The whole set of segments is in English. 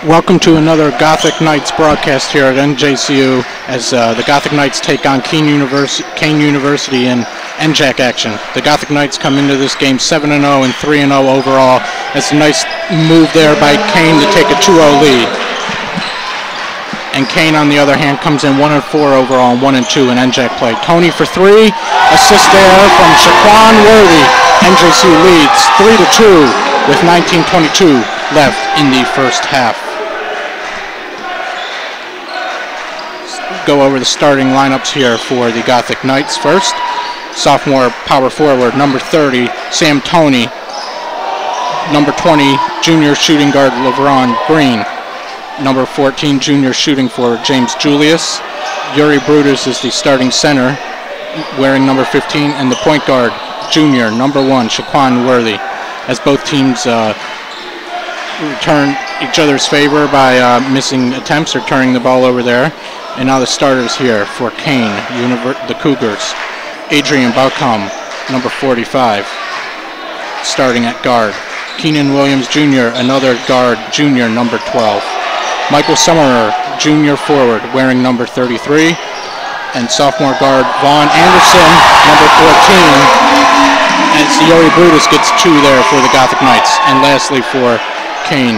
Welcome to another Gothic Knights broadcast here at NJCU as the Gothic Knights take on Kean University in NJAC action. The Gothic Knights come into this game 7-0 and 3-0 overall. It's a nice move there by Kean to take a 2-0 lead. And Kean, on the other hand, comes in 1-4 overall and 1-2 in NJAC play. Tony for three, assist there from Shaquan Worthy. NJCU leads 3-2 with 19:22 left in the first half. Go over the starting lineups here for the Gothic Knights first. Sophomore power forward, number 30, Sam Toney. Number 20, junior shooting guard, LeVron Green. Number 14, junior shooting forward, James Julius. Yuri Brutus is the starting center, wearing number 15, and the point guard, junior, number 1, Shaquan Worthy. As both teams return each other's favor by missing attempts or turning the ball over there. And now the starters here for Kean, the Cougars. Adrian Baucom, number 45, starting at guard. Keenan Williams Jr., another guard, junior, number 12. Michael Summerer, junior forward, wearing number 33. And sophomore guard Vaughn Anderson, number 14. As Yuri Brutus gets 2 there for the Gothic Knights. And lastly for Kean,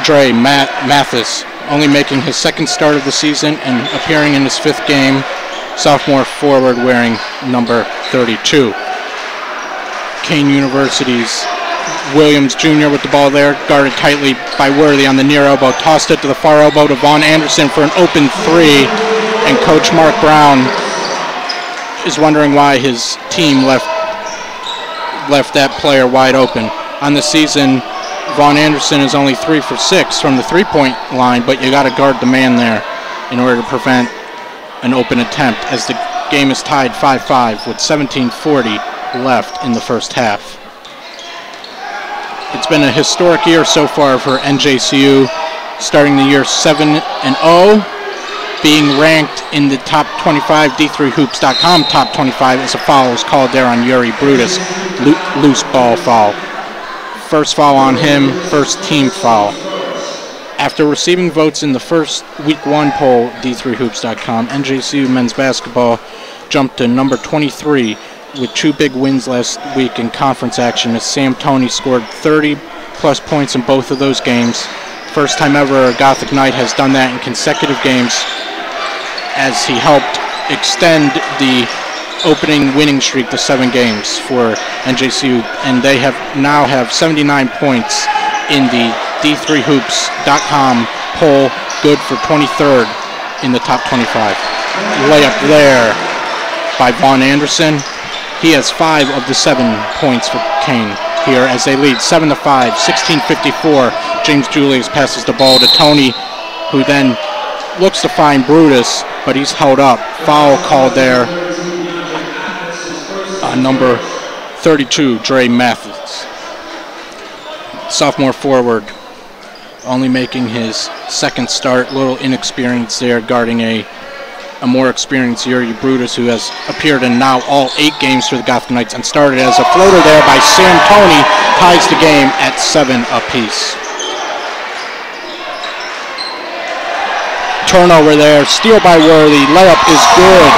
Dre Mathis, only making his second start of the season and appearing in his 5th game, sophomore forward wearing number 32. Kean University's Williams Jr. with the ball there, guarded tightly by Worthy on the near elbow, tossed it to the far elbow to Vaughn Anderson for an open 3, and Coach Mark Brown is wondering why his team left that player wide open. On the season, Vaughn Anderson is only 3 for 6 from the three-point line, but you got to guard the man there in order to prevent an open attempt, as the game is tied 5-5 with 17:40 left in the first half. It's been a historic year so far for NJCU, starting the year 7-0, being ranked in the top 25 D3hoops.com top 25 as a foul was called there on Yuri Brutus, loose ball foul. First foul on him, first team foul. After receiving votes in the first week 1 poll, D3hoops.com, NJCU men's basketball jumped to number 23 with 2 big wins last week in conference action as Sam Toney scored 30-plus points in both of those games. First time ever a Gothic Knight has done that in consecutive games, as he helped extend the opening winning streak to 7 games for NJCU, and they now have 79 points in the D3hoops.com poll, good for 23rd in the top 25. Layup there by Vaughn Anderson. He has 5 of the 7 points for Kean here as they lead 7-5, 16:54. James Julius passes the ball to Toney, who then looks to find Brutus, but he's held up. Foul called there on number 32, Dre Mathis. Sophomore forward, only making his second start, a little inexperienced there, guarding a more experienced Yuri Brutus, who has appeared in now all 8 games for the Gothic Knights and started as a floater there by Sam Toney, ties the game at 7 apiece. Turnover there, steal by Worthy, layup is good.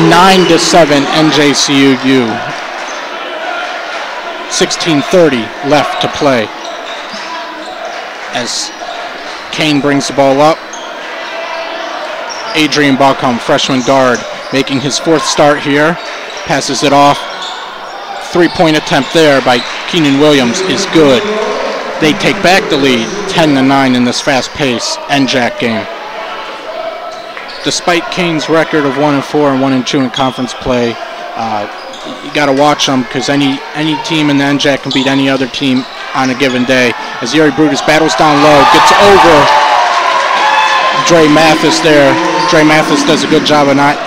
9-7 NJCU. 16:30 left to play as Kean brings the ball up. Adrian Balcom, freshman guard, making his 4th start here, passes it off. 3-point attempt there by Keenan Williams is good. They take back the lead, 10-9 in this fast-paced NJAC game. Despite Kean's record of 1-4 and 1-2 in conference play, you got to watch them because any team in the NJAC can beat any other team on a given day. As Yuri Brutus battles down low, gets over Dre Mathis there. Dre Mathis does a good job of not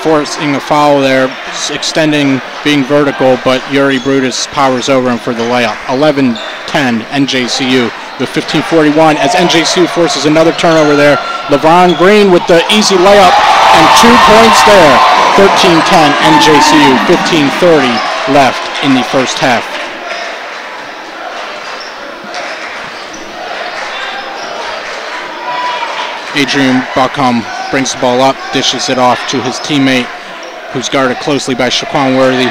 forcing a foul there, extending, being vertical, but Yuri Brutus powers over him for the layup. 11-10 NJCU with 15:41 as NJCU forces another turnover there. LeVron Green with the easy layup and 2 points there. 13-10 NJCU, 15:30 left in the first half. Adrian Buckham brings the ball up, dishes it off to his teammate, who's guarded closely by Shaquan Worthy.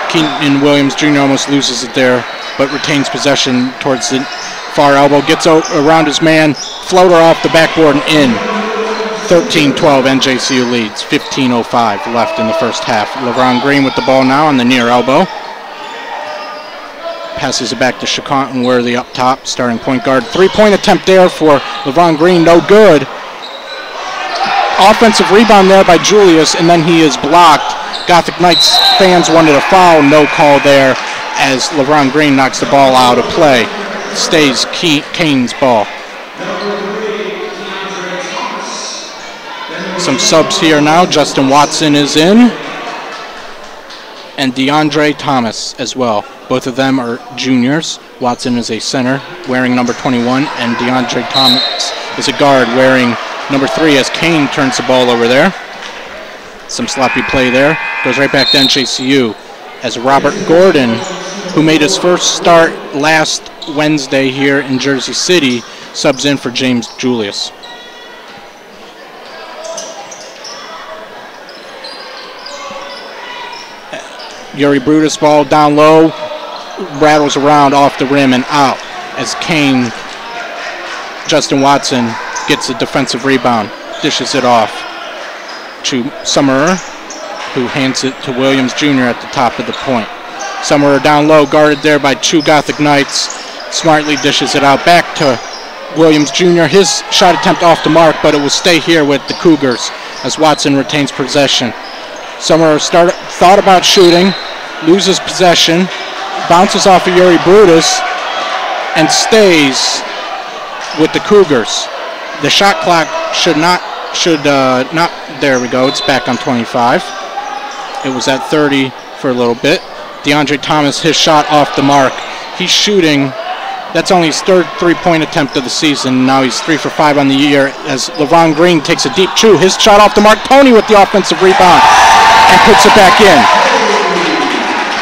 Keaton Williams Jr. almost loses it there, but retains possession towards the far elbow, gets around his man, floater off the backboard and in. 13-12 NJCU leads, 15:05 left in the first half. LeVron Green with the ball now on the near elbow. Passes it back to Shaquan Worthy up top, starting point guard. 3-point attempt there for LeVron Green, no good. Offensive rebound there by Julius, and then he is blocked. Gothic Knights fans wanted a foul, no call there, as LeVron Green knocks the ball out of play. Stays Kean's ball. Some subs here now. Justin Watson is in, and DeAndre Thomas as well. Both of them are juniors. Watson is a center wearing number 21, and DeAndre Thomas is a guard wearing number 3 as Kean turns the ball over there. Some sloppy play there. Goes right back to NJCU as Robert Gordon, who made his first start last Wednesday here in Jersey City, subs in for James Julius. Yuri Brutus ball down low, rattles around off the rim and out as Kean, Justin Watson gets a defensive rebound, dishes it off to Summerer, who hands it to Williams Jr. at the top of the point. Summerer down low, guarded there by 2 Gothic Knights, smartly dishes it out back to Williams Jr. His shot attempt off the mark, but it will stay here with the Cougars as Watson retains possession. Summerer thought about shooting, loses possession, bounces off of Yuri Brutus, and stays with the Cougars. The shot clock should not, there we go, it's back on 25. It was at 30 for a little bit. DeAndre Thomas, his shot off the mark. He's shooting. That's only his third three-point attempt of the season. Now he's 3 for 5 on the year as LeVon Green takes a deep two. His shot off the mark. Tony with the offensive rebound and puts it back in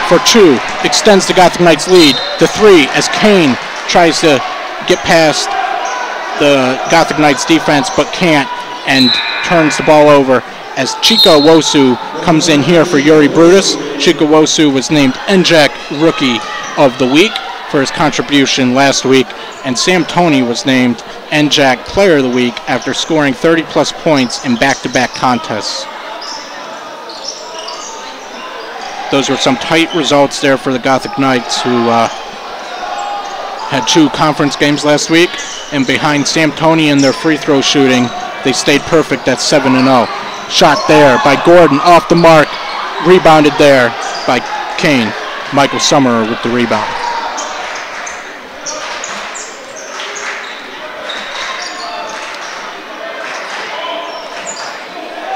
for 2. Extends the Gotham Knights lead to 3 as Kean tries to get past the Gothic Knights defense but can't and turns the ball over as Chico Wosu comes in here for Yuri Brutus. Chico Wosu was named NJAC Rookie of the Week for his contribution last week, and Sam Toney was named NJAC Player of the Week after scoring 30-plus points in back-to-back contests. Those were some tight results there for the Gothic Knights, who had 2 conference games last week, and behind Sam Toney and their free throw shooting, they stayed perfect at 7-0. Shot there by Gordon, off the mark, rebounded there by Kean. Michael Summerer with the rebound.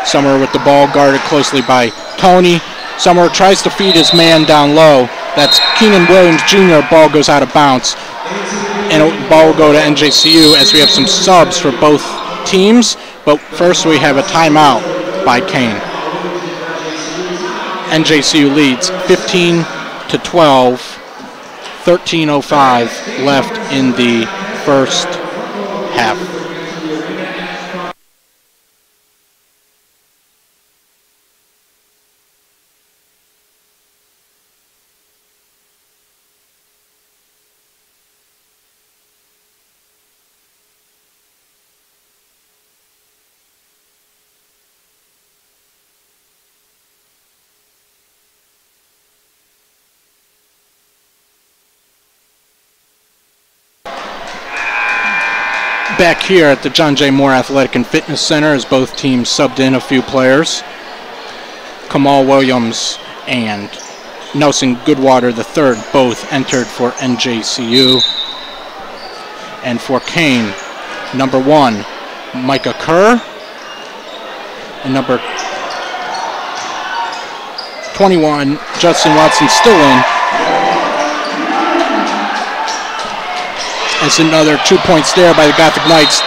Summerer with the ball, guarded closely by Toney. Summerer tries to feed his man down low. That's Keenan Williams Jr. Ball goes out of bounds. And the ball will go to NJCU as we have some subs for both teams. But first we have a timeout by Kean. NJCU leads 15-12. 13:05 left in the first half. Back here at the John J. Moore Athletic and Fitness Center as both teams subbed in a few players. Kamal Williams and Nelson Goodwater III both entered for NJCU. And for Kean, number 1, Micah Kerr, and number 21, Justin Watson, still in. As another 2 points there by the Gothic Knights.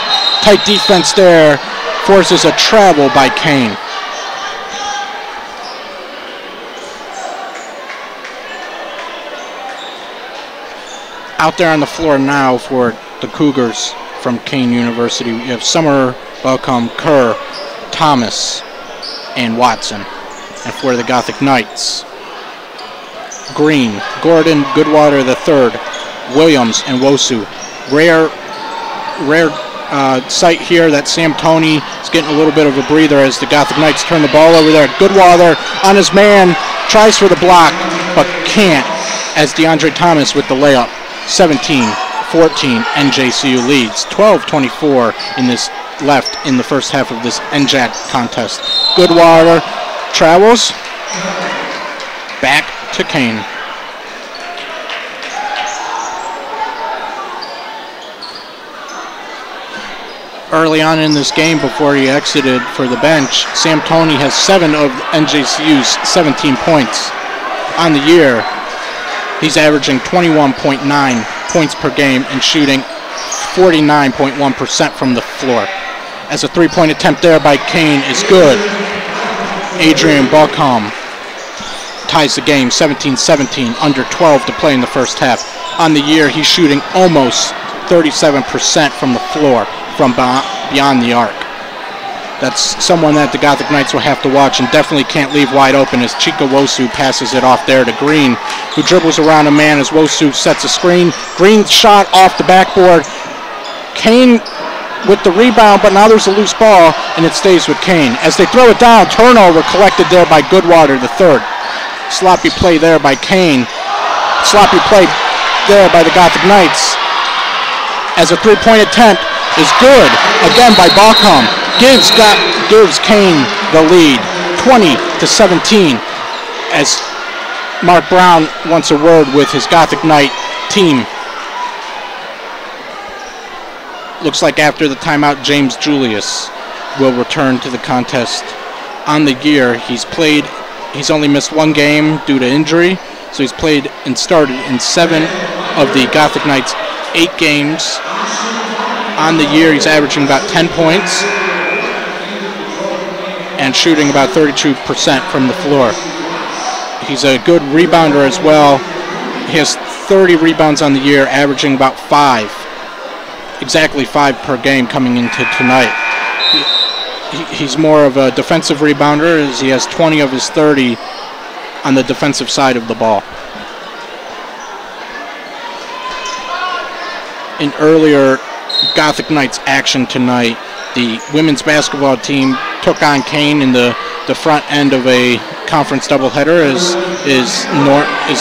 Tight defense there, forces a travel by Kean. Out there on the floor now for the Cougars from Kean University, we have Summerer, Balcom, Kerr, Thomas, and Watson. And for the Gothic Knights, Green, Gordon, Goodwater III, Williams, and Wosu. Rare sight here that Sam Toney is getting a little bit of a breather as the Gothic Knights turn the ball over there. Goodwater on his man, tries for the block, but can't as DeAndre Thomas with the layup. 17-14, NJCU leads. 12:24 in this left in the first half of this NJAC contest. Goodwater travels back to Kean. Early on in this game, before he exited for the bench, Sam Toney has 7 of NJCU's 17 points. On the year, he's averaging 21.9 points per game and shooting 49.1% from the floor. As a 3-point attempt there by Kean is good. Adrian Balcom ties the game 17-17, under 12 to play in the first half. On the year, he's shooting almost 37% from the floor, from beyond the arc. That's someone that the Gothic Knights will have to watch and definitely can't leave wide open as Chico Wosu passes it off there to Green, who dribbles around a man as Wosu sets a screen. Green's shot off the backboard. Kean with the rebound, but now there's a loose ball, and it stays with Kean. As they throw it down, turnover collected there by Goodwater III. Sloppy play there by Kean. Sloppy play there by the Gothic Knights. As a 3-point attempt is good, again by Balcom. Gives Kean the lead, 20-17, as Mark Brown wants a word with his Gothic Knight team. Looks like after the timeout, James Julius will return to the contest. On the year, he's only missed 1 game due to injury, So he's played and started in 7 of the Gothic Knights' 8 games. On the year, he's averaging about 10 points and shooting about 32% from the floor. He's a good rebounder as well. He has 30 rebounds on the year, averaging about 5. Exactly 5 per game coming into tonight. He's more of a defensive rebounder, as he has 20 of his 30 on the defensive side of the ball. In earlier Gothic Knights action tonight, the women's basketball team took on Kean in the front end of a conference doubleheader, as is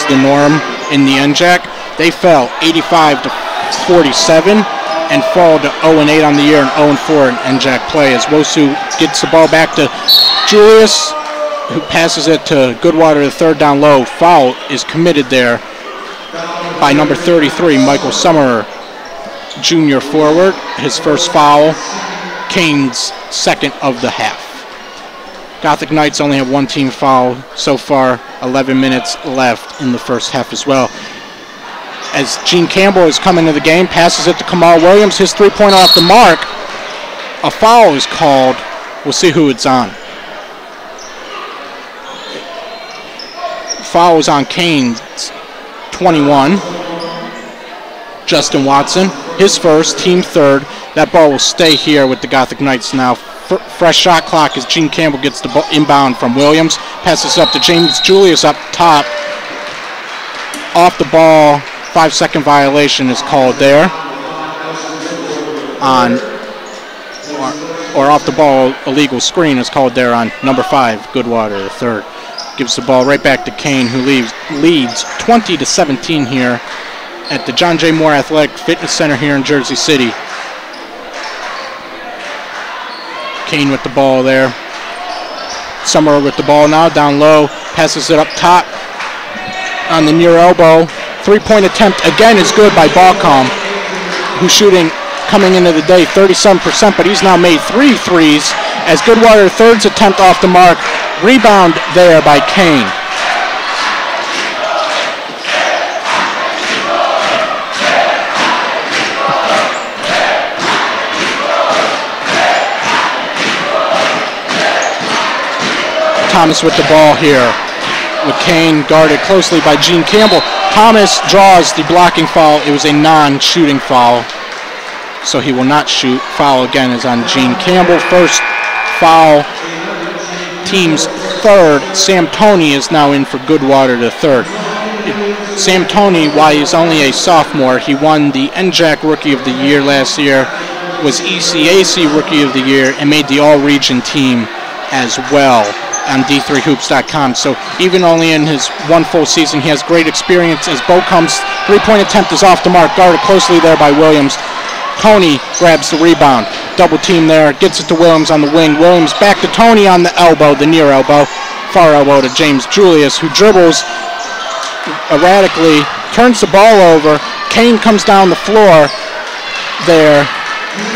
the norm in the NJAC. They fell 85-47 and fall to 0-8 on the year and 0-4 in NJAC play, as Wosu gets the ball back to Julius, who passes it to Goodwater, the third down low. Foul is committed there by number 33, Michael Summerer, junior forward. His first foul, Kean's second of the half. Gothic Knights only have 1 team foul so far, 11 minutes left in the first half as well. As Gene Campbell is coming to the game, passes it to Kamal Williams, his three-pointer off the mark. A foul is called. We'll see who it's on. Foul is on Kean's 21. Justin Watson, his first, team third. That ball will stay here with the Gothic Knights now. Fresh shot clock as Gene Campbell gets the ball inbound from Williams. Passes up to James Julius up top. Off the ball, 5-second violation is called there. Or off the ball, illegal screen is called there on number 5, Goodwater, the third. Gives the ball right back to Kean, who leads 20-17 here at the John J. Moore Athletic Fitness Center here in Jersey City. Kean with the ball there. Summerer with the ball now, down low, passes it up top on the near elbow. Three-point attempt again is good by Balcom, who's shooting, coming into the day, 37%, but he's now made 3 threes as Goodwater, third's attempt off the mark. Rebound there by Kean. Thomas with the ball here, with Kean guarded closely by Gene Campbell. Thomas draws the blocking foul. It was a non-shooting foul, so he will not shoot. Foul again is on Gene Campbell. First foul, team's third. Sam Toney is now in for Goodwater, the third. Sam Toney, while he's only a sophomore, he won the NJAC Rookie of the Year last year, was ECAC Rookie of the Year, and made the All-Region team as well on D3Hoops.com. So even only in his 1 full season, he has great experience as Bocum's three-point attempt is off the mark, guarded closely there by Williams. Toney grabs the rebound. Double team there, gets it to Williams on the wing. Williams back to Toney on the elbow, the near elbow. Far elbow to James Julius, who dribbles erratically, turns the ball over. Kean comes down the floor there.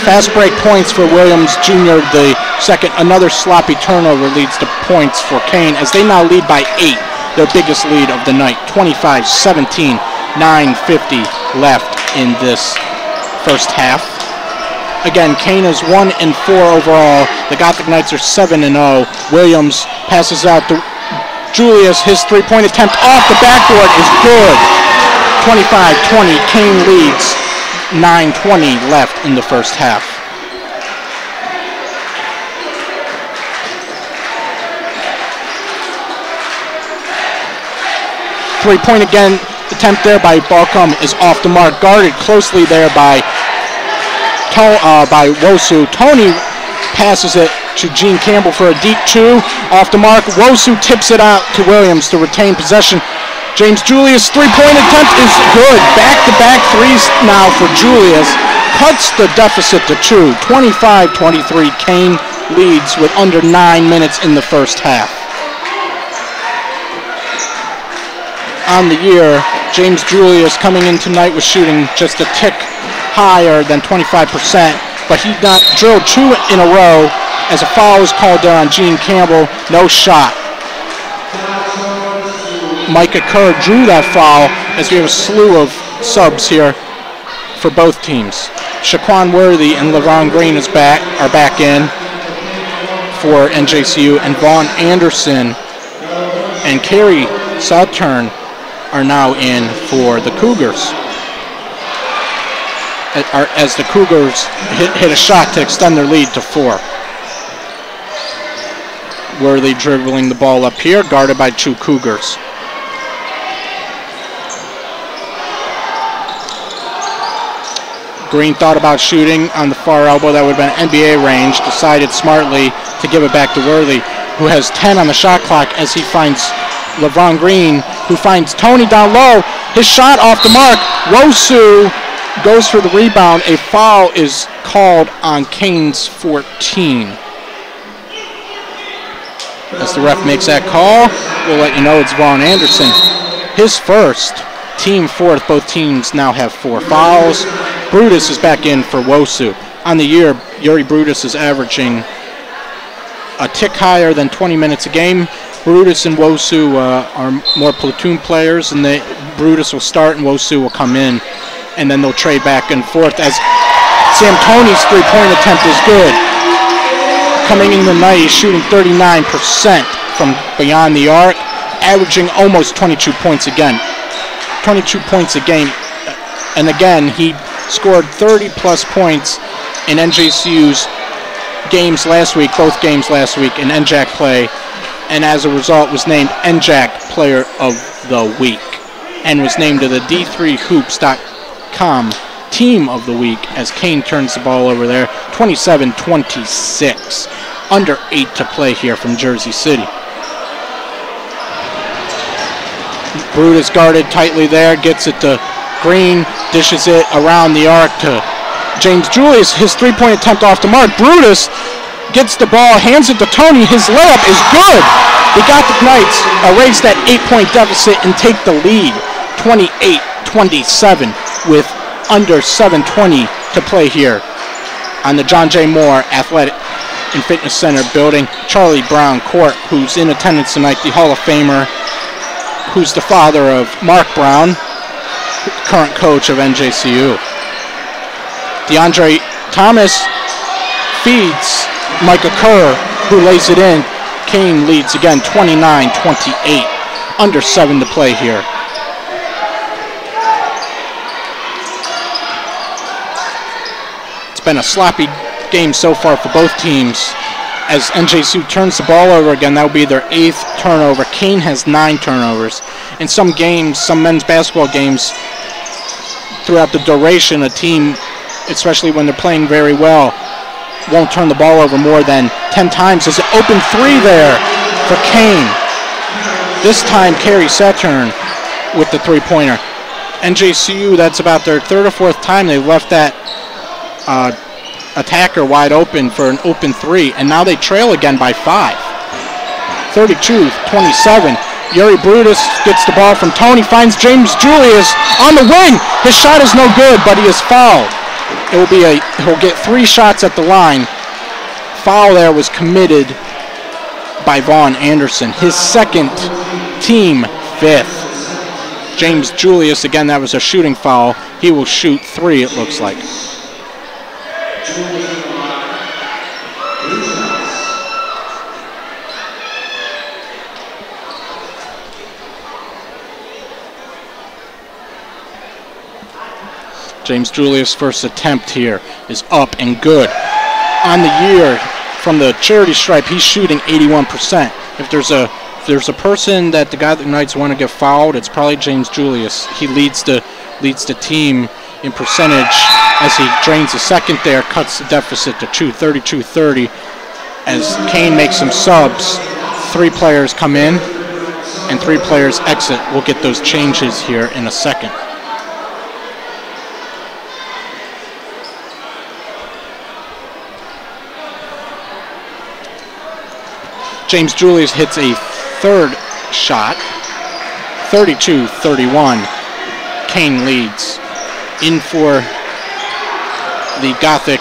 Fast break points for Williams Jr. the second. Another sloppy turnover leads to points for Kean as they now lead by 8, their biggest lead of the night. 25-17, 9:50 left in this first half. Again, Kean is 1-4 overall. The Gothic Knights are 7-0. Williams passes out to Julius. His three-point attempt off the backboard is good. 25-20, Kean leads. 9:20 left in the first half. Three-point again, attempt there by Balcom is off the mark, guarded closely there by Wosu. Toney passes it to Gene Campbell for a deep 2. Off the mark, Wosu tips it out to Williams to retain possession. James Julius' three-point attempt is good. Back-to-back threes now for Julius. Cuts the deficit to 2. 25-23, Kean leads with under 9 minutes in the first half. On the year, James Julius coming in tonight was shooting just a tick higher than 25%, but he got drilled 2 in a row as a foul was called there on Gene Campbell. No shot. Micah Kerr drew that foul, as we have a slew of subs here for both teams. Shaquan Worthy and LeVon Green are back in for NJCU, and Vaughn Anderson and Carrie Southturn are now in for the Cougars, as the Cougars hit a shot to extend their lead to 4. Worthy dribbling the ball up here, guarded by 2 Cougars. Green thought about shooting on the far elbow. That would have been NBA range. Decided smartly to give it back to Worthy, who has 10 on the shot clock, as he finds LeVon Green, who finds Tony down low. His shot off the mark. Wosu goes for the rebound. A foul is called on Kean's 14. As the ref makes that call, we'll let you know it's Vaughn Anderson. His first, team 4th. Both teams now have 4 fouls. Brutus is back in for Wosu. On the year, Yuri Brutus is averaging a tick higher than 20 minutes a game. Brutus and Wosu are more platoon players, and Brutus will start and Wosu will come in, and then they'll trade back and forth, as Sam Tony's three-point attempt is good. Coming in the night, he's shooting 39% from beyond the arc, averaging almost 22 points again. 22 points a game. And again, he scored 30-plus points in NJCU's games last week, both games last week in NJAC play, and as a result was named NJAC Player of the Week, and was named to the D3Hoops.com Team of the Week, as Kean turns the ball over there. 27-26. Under 8 to play here from Jersey City. Brutus guarded tightly there, gets it to Green, dishes it around the arc to James Julius. His three-point attempt off the mark. Brutus gets the ball, hands it to Tony. His layup is good. He got the Knights erase that 8-point deficit and take the lead, 28-27, with under 7:20 to play here on the John J. Moore Athletic and Fitness Center building. Charlie Brown Court, who's in attendance tonight, the Hall of Famer, who's the father of Mark Brown, current coach of NJCU. DeAndre Thomas feeds Micah Kerr, who lays it in. Kean leads again, 29-28. Under 7 to play here. It's been a sloppy game so far for both teams. As NJCU turns the ball over again, that will be their 8th turnover. Kean has 9 turnovers. In some games, some men's basketball games, throughout the duration, a team, especially when they're playing very well, won't turn the ball over more than 10 times. There's an open 3 there for Kean. This time, Carrie Saturn with the three-pointer. NJCU, that's about their 3rd or 4th time they've left that attacker wide open for an open 3, and now they trail again by 5. 32-27. Yuri Brutus gets the ball from Tony, finds James Julius on the wing. His shot is no good, but he is fouled. He'll get 3 shots at the line. Foul there was committed by Vaughn Anderson, his 2nd, team 5th. James Julius, again, that was a shooting foul. He will shoot 3, it looks like. James Julius' first attempt here is up and good. On the year, from the charity stripe, he's shooting 81%. If there's a person that the Knights want to get fouled, it's probably James Julius. He leads the team in percentage as he drains the second there, cuts the deficit to 32-30. As Kean makes some subs, 3 players come in and 3 players exit. We'll get those changes here in a second. James Julius hits a 3rd shot, 32-31. Kean leads. In for the Gothic,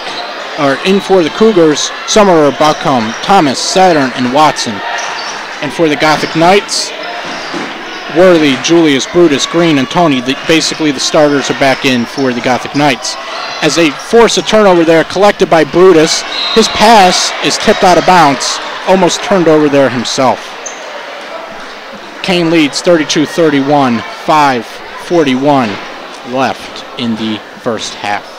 or in for the Cougars, Summerer, Buckham, Thomas, Saturn, and Watson. And for the Gothic Knights, Worthy, Julius, Brutus, Green, and Tony, basically the starters are back in for the Gothic Knights. As they force a turnover there, collected by Brutus, his pass is tipped out of bounds, almost turned over there himself. Kean leads 32-31, 5:41 left in the first half.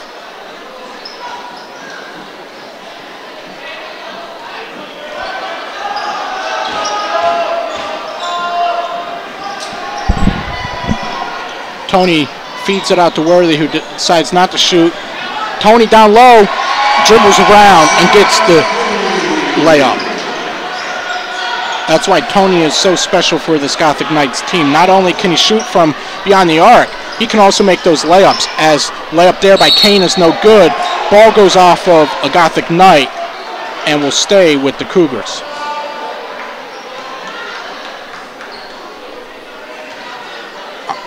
Tony feeds it out to Worthy, who decides not to shoot. Tony down low, dribbles around, and gets the layup. That's why Tony is so special for this Gothic Knights team. Not only can he shoot from beyond the arc, he can also make those layups, as layup there by Kean is no good. Ball goes off of a Gothic Knight and will stay with the Cougars.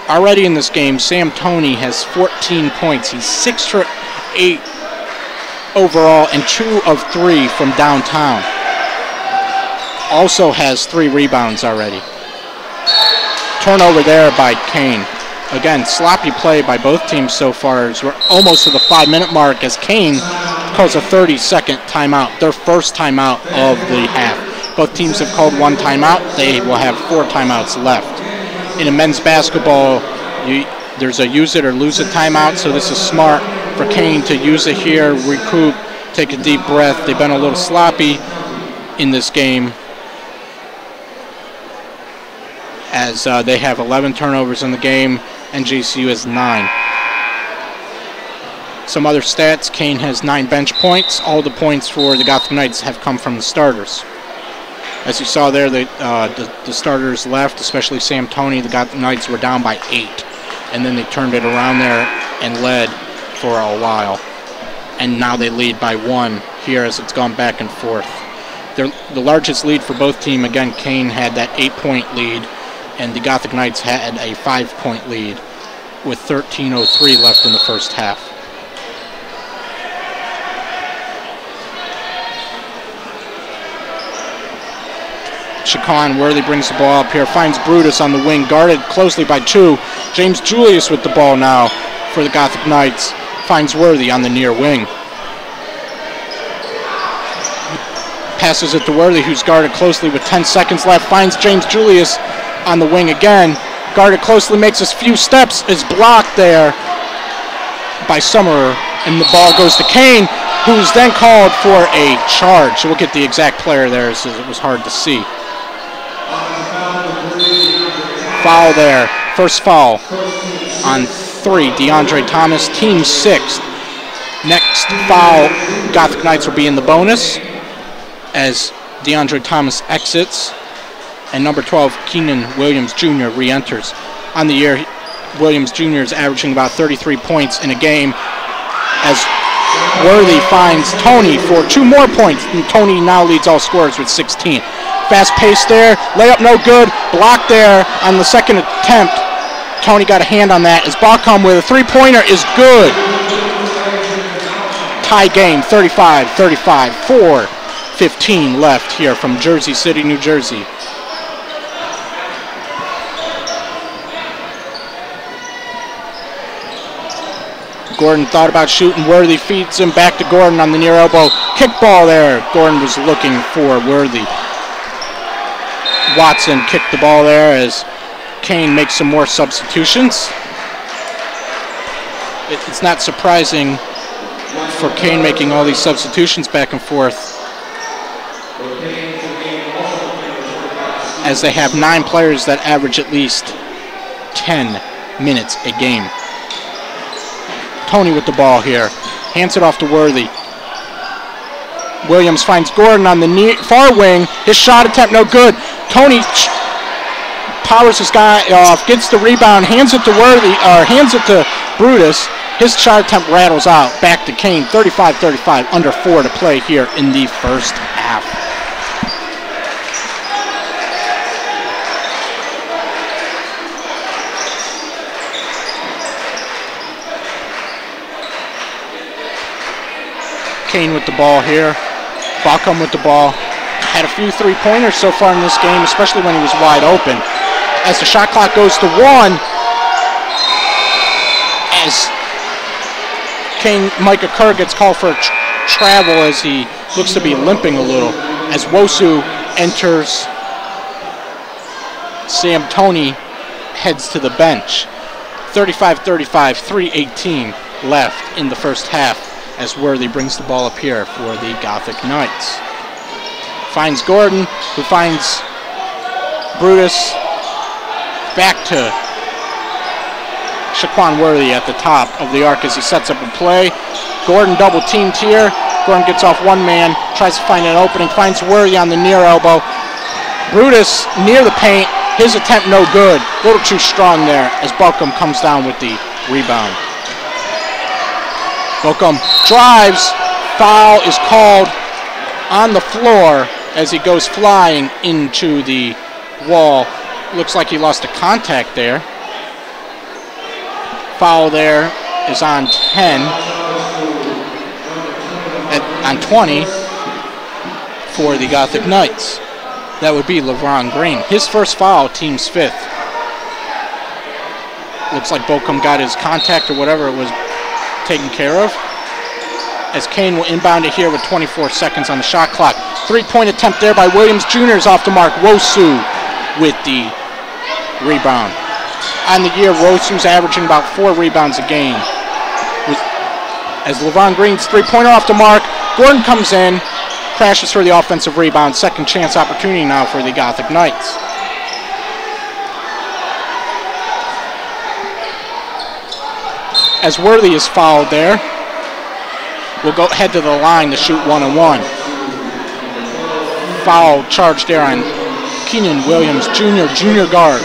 Already in this game, Sam Toney has 14 points. He's 6 for 8 overall and 2 of 3 from downtown. Also has 3 rebounds already. Turnover there by Kean. Again, sloppy play by both teams so far, as we're almost to the 5-minute mark, as Kean calls a 30-second timeout, their first timeout of the half. Both teams have called 1 timeout. They will have 4 timeouts left. In a men's basketball, there's a use it or lose it timeout, so this is smart for Kean to use it here, recoup, take a deep breath. They've been a little sloppy in this game, as they have 11 turnovers in the game, and JCU has 9. Some other stats: Kean has 9 bench points. All the points for the Gothic Knights have come from the starters. As you saw there, the starters left, especially Sam Toney. The Gothic Knights were down by 8, and then they turned it around there and led for a while. And now they lead by 1 here, as it's gone back and forth. The largest lead for both teams, again, Kean had that 8-point lead, and the Gothic Knights had a 5-point lead with 13:03 left in the first half. Kean Worthy brings the ball up here, finds Brutus on the wing, guarded closely by 2. James Julius with the ball now for the Gothic Knights, finds Worthy on the near wing. Passes it to Worthy, who's guarded closely with 10 seconds left, finds James Julius on the wing again, guarded closely, makes a few steps, is blocked there by Summerer, and the ball goes to Kean, who's then called for a charge. So we'll get the exact player there, as it was hard to see. Foul there, first foul on 3, DeAndre Thomas, team 6th. Next foul, Gothic Knights will be in the bonus as DeAndre Thomas exits, and number 12, Keenan Williams Jr. re-enters. On the year, Williams Jr. is averaging about 33 points in a game, as Worthy finds Tony for 2 more points, and Tony now leads all scorers with 16. Fast pace there, layup no good, blocked there on the second attempt. Tony got a hand on that, as Bacom with a 3-pointer is good. Tie game, 35-35, 4:15 left here from Jersey City, New Jersey. Gordon thought about shooting. Worthy feeds him back to Gordon on the near elbow. Kick ball there. Gordon was looking for Worthy. Watson kicked the ball there as Kean makes some more substitutions. It's not surprising for Kean making all these substitutions back and forth, as they have 9 players that average at least 10 minutes a game. Tony with the ball here, hands it off to Worthy. Williams finds Gordon on the far wing. His shot attempt no good. Tony powers this guy off, gets the rebound, hands it to Worthy, or hands it to Brutus. His shot attempt rattles out. Back to Kean, 35-35, under 4 to play here in the first half. Kean with the ball here. Bacom with the ball. Had a few 3-pointers so far in this game, especially when he was wide open. as the shot clock goes to 1. As Micah Kerr gets called for travel as he looks to be limping a little. As Wosu enters, Sam Toney heads to the bench. 35-35, 3:18 left in the first half as Worthy brings the ball up here for the Gothic Knights. Finds Gordon, who finds Brutus. Back to Shaquan Worthy at the top of the arc as he sets up a play. Gordon double teamed here. Gordon gets off one man, tries to find an opening, finds Worthy on the near elbow. Brutus near the paint. His attempt no good. A little too strong there as Balcom comes down with the rebound. Balcom drives. Foul is called on the floor as he goes flying into the wall. Looks like he lost a contact there. Foul there is on 10. On 20 for the Gothic Knights. That would be LeBron Green. His first foul, team's 5th. Looks like Balcom got his contact or whatever it was taken care of. As Kean will inbound it here with 24 seconds on the shot clock. 3-point attempt there by Williams Jr. is off the mark. Wosu with the rebound. On the year, Wosu's averaging about 4 rebounds a game. As LeBron Green's 3-pointer off the mark, Gordon comes in, crashes for the offensive rebound. Second chance opportunity now for the Gothic Knights. As Worthy is fouled there, we'll go head to the line to shoot 1-on-1. Foul charge there on Kean Williams Jr., junior guard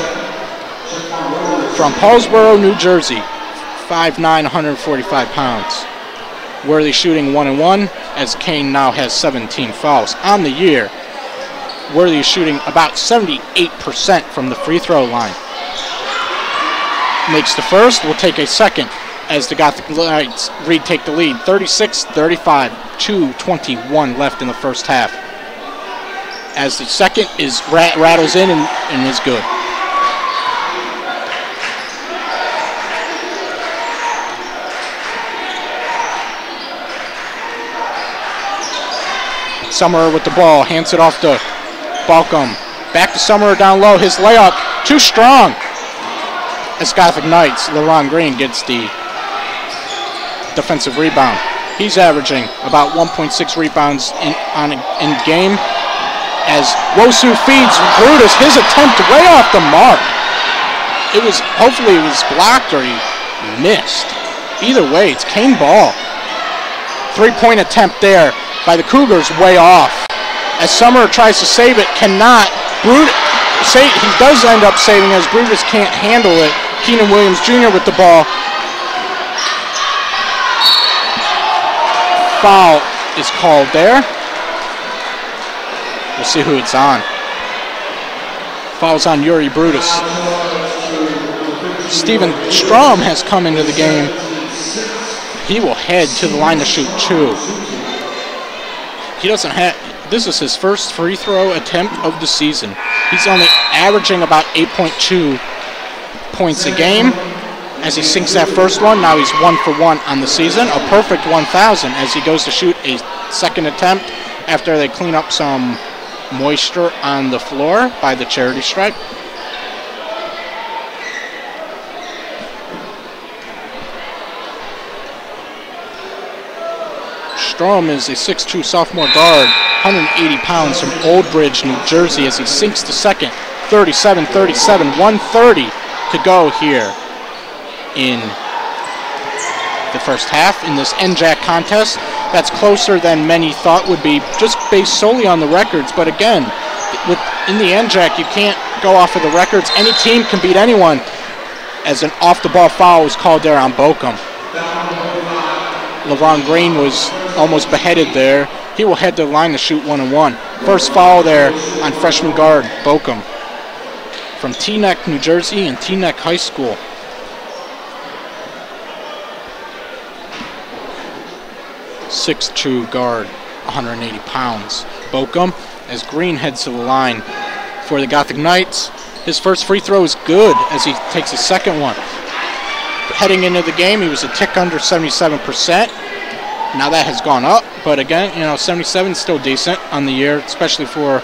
from Paulsboro, New Jersey, 5'9", 145 pounds. Worthy shooting 1-on-1 as Kean now has 17 fouls. On the year, Worthy is shooting about 78% from the free throw line. Makes the first, will take a second as the Gothic Knights retake the lead. 36-35, 2:21 left in the first half. As the second is rattles in and is good. Summerer with the ball, hands it off to Balcom. Back to Summerer down low, his layup, too strong. As Gothic Knights, LeBron Green gets the defensive rebound. He's averaging about 1.6 rebounds in game. As Wosu feeds Brutus, his attempt way off the mark. Hopefully it was blocked or he missed. Either way, it's Kean ball. 3-point attempt there by the Cougars, way off. As Summerer tries to save it, cannot. He does end up saving as Brutus can't handle it. Kean Williams Jr. with the ball. Foul is called there. We'll see who it's on. Foul's on Yuri Brutus. Steven Strom has come into the game. He will head to the line to shoot 2. He doesn't have, this is his first free throw attempt of the season. He's only averaging about 8.2 points a game. As he sinks that first one, now he's 1 for 1 on the season. A perfect 1,000 as he goes to shoot a second attempt after they clean up some moisture on the floor by the charity stripe. Strom is a 6'2 sophomore guard, 180 pounds from Old Bridge, New Jersey, as he sinks to second. 37-37, 1:30 to go here in the first half in this NJAC contest. That's closer than many thought would be, just based solely on the records. But again, in the NJAC, you can't go off of the records. Any team can beat anyone, as an off-the-ball foul was called there on Balcom. LeBron Green was almost beheaded there. He will head to the line to shoot 1-on-1. First foul there on freshman guard Balcom from Teaneck, New Jersey, and Teaneck High School. .62 guard, 180 pounds. Balcom, as Green heads to the line for the Gothic Knights. His first free throw is good as he takes his second one. Heading into the game, he was a tick under 77%. Now that has gone up, but again, 77 is still decent on the year, especially for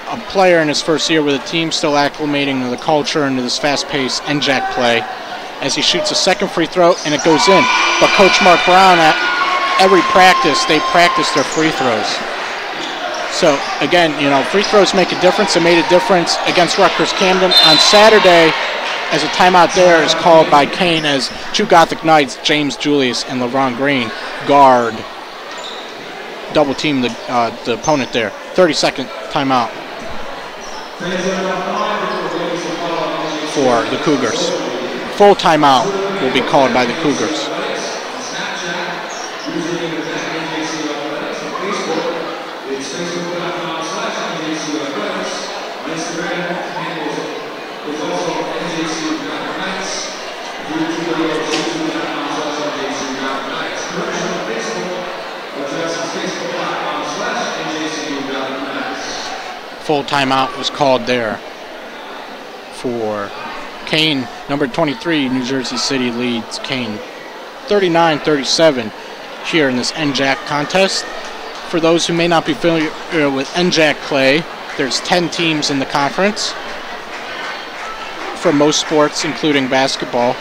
a player in his first year with a team still acclimating to the culture and to this fast-paced NJAC play. As he shoots a second free throw, and it goes in. But Coach Mark Brown, at every practice, they practice their free throws. So, again, free throws make a difference. It made a difference against Rutgers Camden. On Saturday, as a timeout there is called by Kean as two Gothic Knights, James Julius and LeBron Green, guard. Double team the opponent there. 30-second timeout for the Cougars. Full timeout will be called by the Cougars. Full timeout was called there for Kean. Number 23, New Jersey City leads Kean 39-37 here in this NJAC contest. For those who may not be familiar with NJAC play, there's 10 teams in the conference for most sports, including basketball.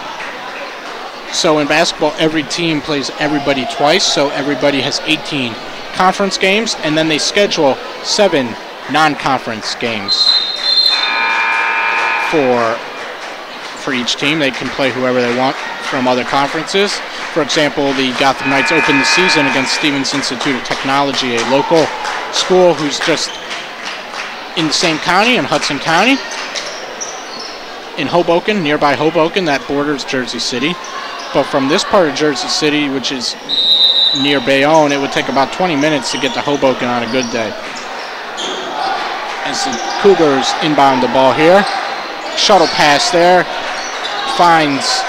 So in basketball, every team plays everybody twice, so everybody has 18 conference games, and then they schedule 7 non-conference games for each team. They can play whoever they want from other conferences. For example, the Gotham Knights opened the season against Stevens Institute of Technology, a local school who's just in the same county, in Hudson County, in Hoboken, nearby Hoboken, that borders Jersey City. But from this part of Jersey City, which is near Bayonne, it would take about 20 minutes to get to Hoboken on a good day. As the Cougars inbound the ball here. Shuttle pass there. Finds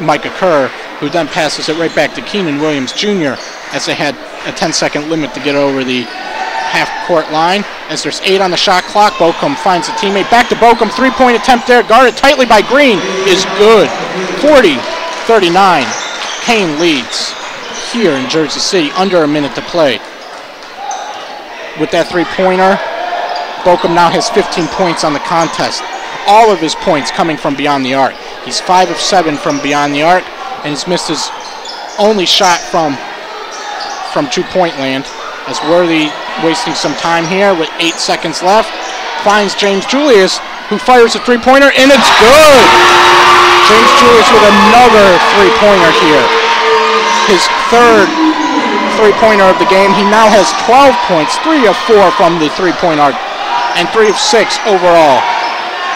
Micah Kerr, who then passes it right back to Keenan Williams Jr. as they had a 10-second limit to get over the half-court line. As there's 8 on the shot clock, Bochum finds a teammate. Back to Bochum, three-point attempt there, guarded tightly by Green, is good. 40-39, Kean leads here in Jersey City, under a minute to play. With that three-pointer, Bochum now has 15 points on the contest. All of his points coming from beyond the arc. He's 5 of 7 from beyond the arc, and he's missed his only shot from two-point land. As Worthy wasting some time here with 8 seconds left, finds James Julius, who fires a three-pointer, and it's good! James Julius with another three-pointer here. His third three-pointer of the game. He now has 12 points, 3 of 4 from the three-point arc, and 3 of 6 overall.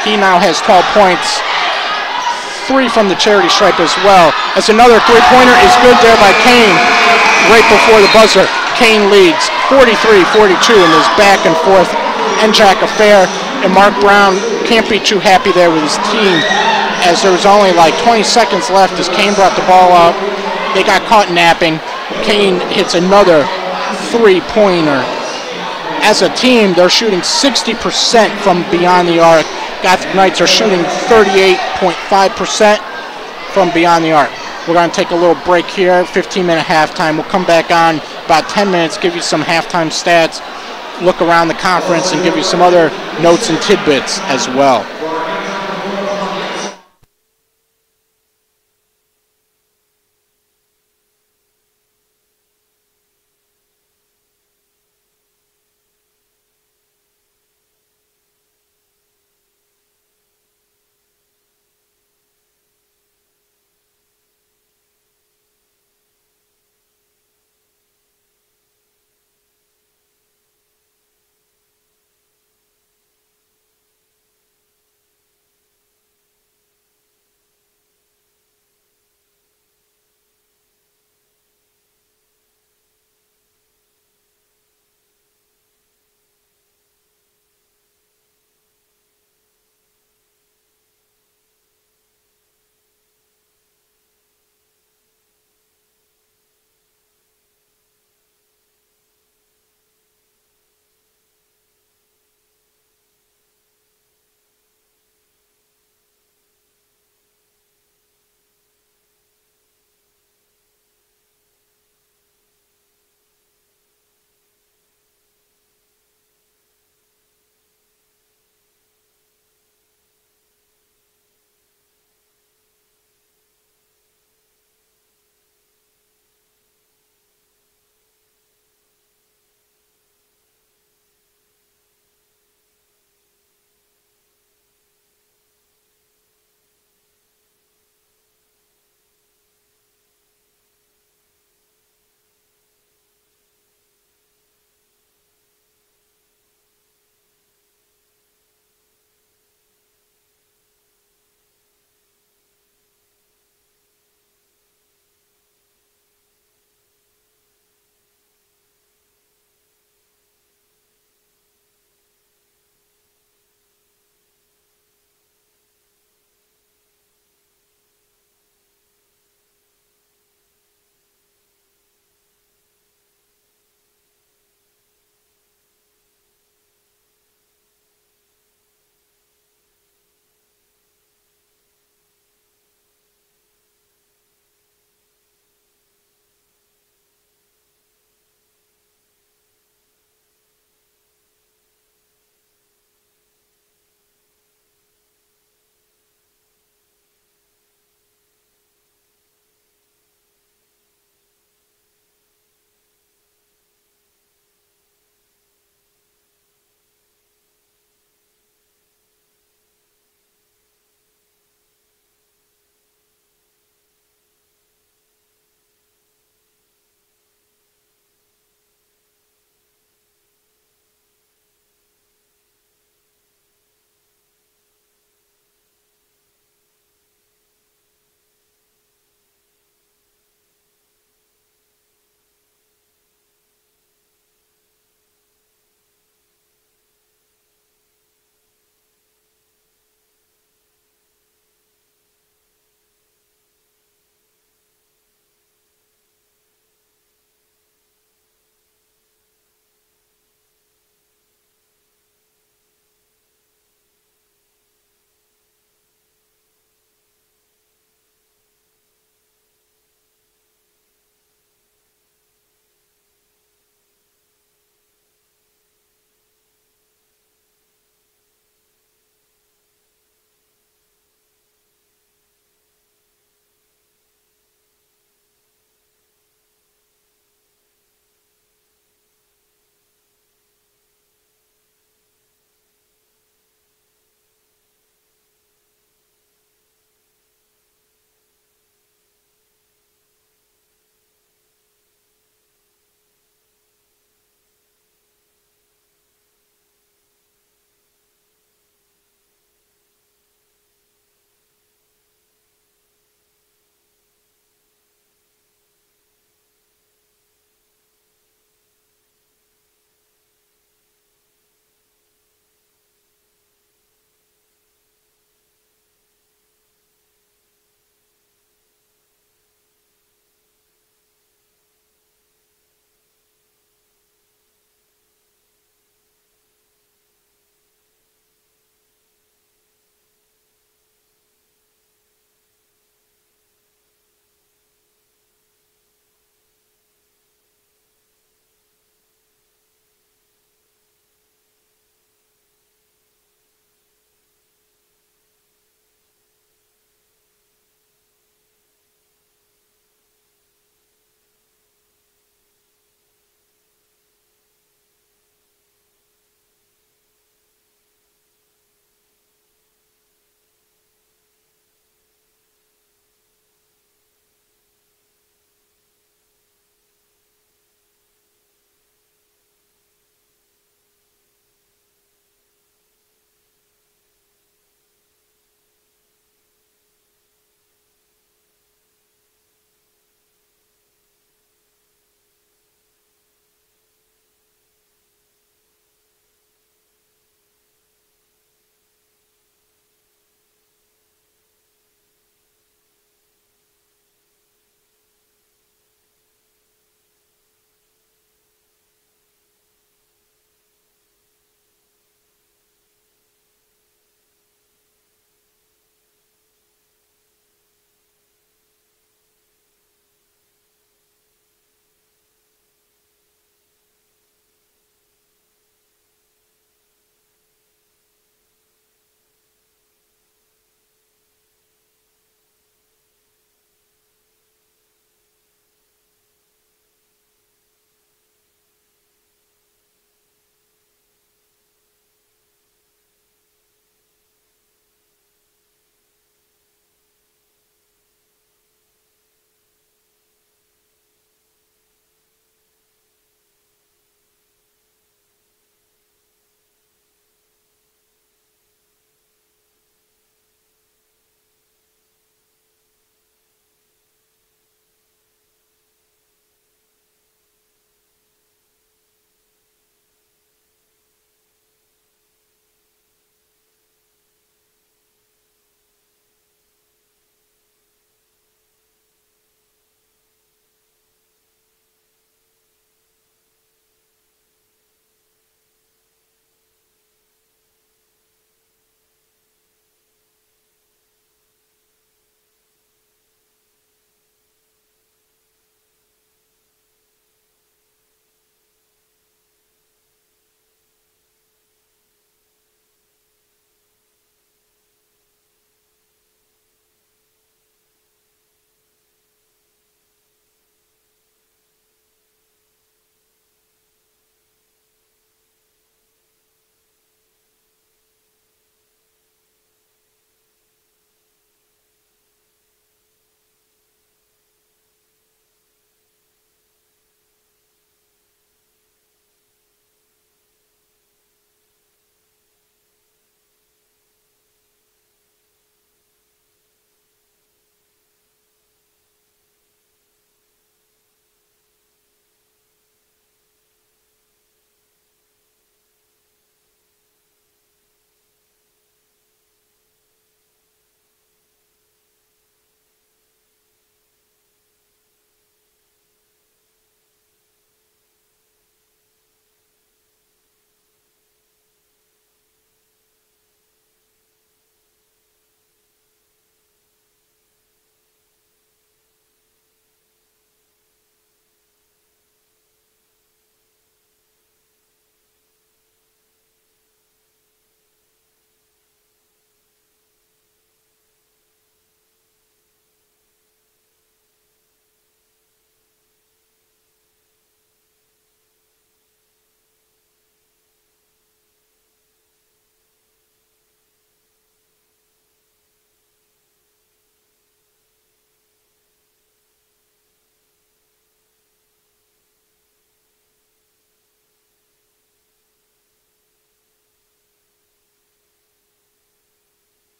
He now has 12 points, 3 from the charity stripe as well. As another three-pointer is good there by Kean right before the buzzer. Kean leads 43-42 in this back and forth NJAC affair, and Mark Brown can't be too happy there with his team, as there was only like 20 seconds left as Kean brought the ball up. They got caught napping. Kean hits another three-pointer. As a team, they're shooting 60% from beyond the arc. Gothic Knights are shooting 38.5% from beyond the arc. We're going to take a little break here, 15-minute halftime. We'll come back on about 10 minutes, give you some halftime stats, look around the conference, and give you some other notes and tidbits as well.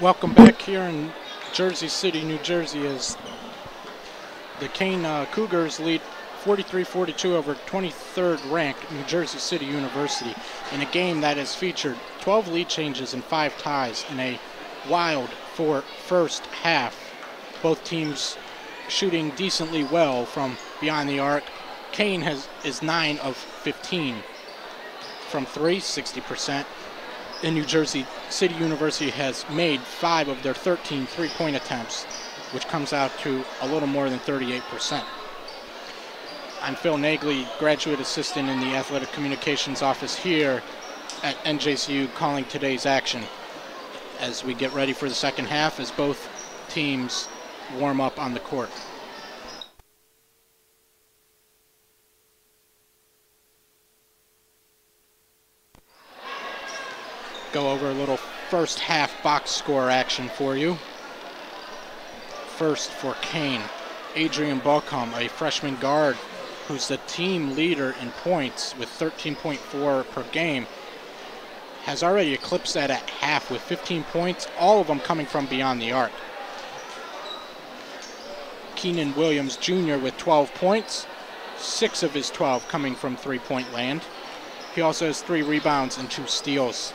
Welcome back here in Jersey City, New Jersey, as the Kean Cougars lead 43-42 over 23rd ranked New Jersey City University in a game that has featured 12 lead changes and 5 ties in a wild first half. Both teams shooting decently well from beyond the arc. Kean is 9 of 15 from 3, 60%. And New Jersey City University has made 5 of their 13 three-point attempts, which comes out to a little more than 38%. I'm Phil Nagley, graduate assistant in the athletic communications office here at NJCU, calling today's action as we get ready for the second half as both teams warm up on the court. Go over a little first half box score action for you. First for Kean, Adrian Balcom, a freshman guard who's the team leader in points with 13.4 per game, has already eclipsed that at half with 15 points, all of them coming from beyond the arc. Keenan Williams Jr. with 12 points, 6 of his 12 coming from three-point land. He also has 3 rebounds and 2 steals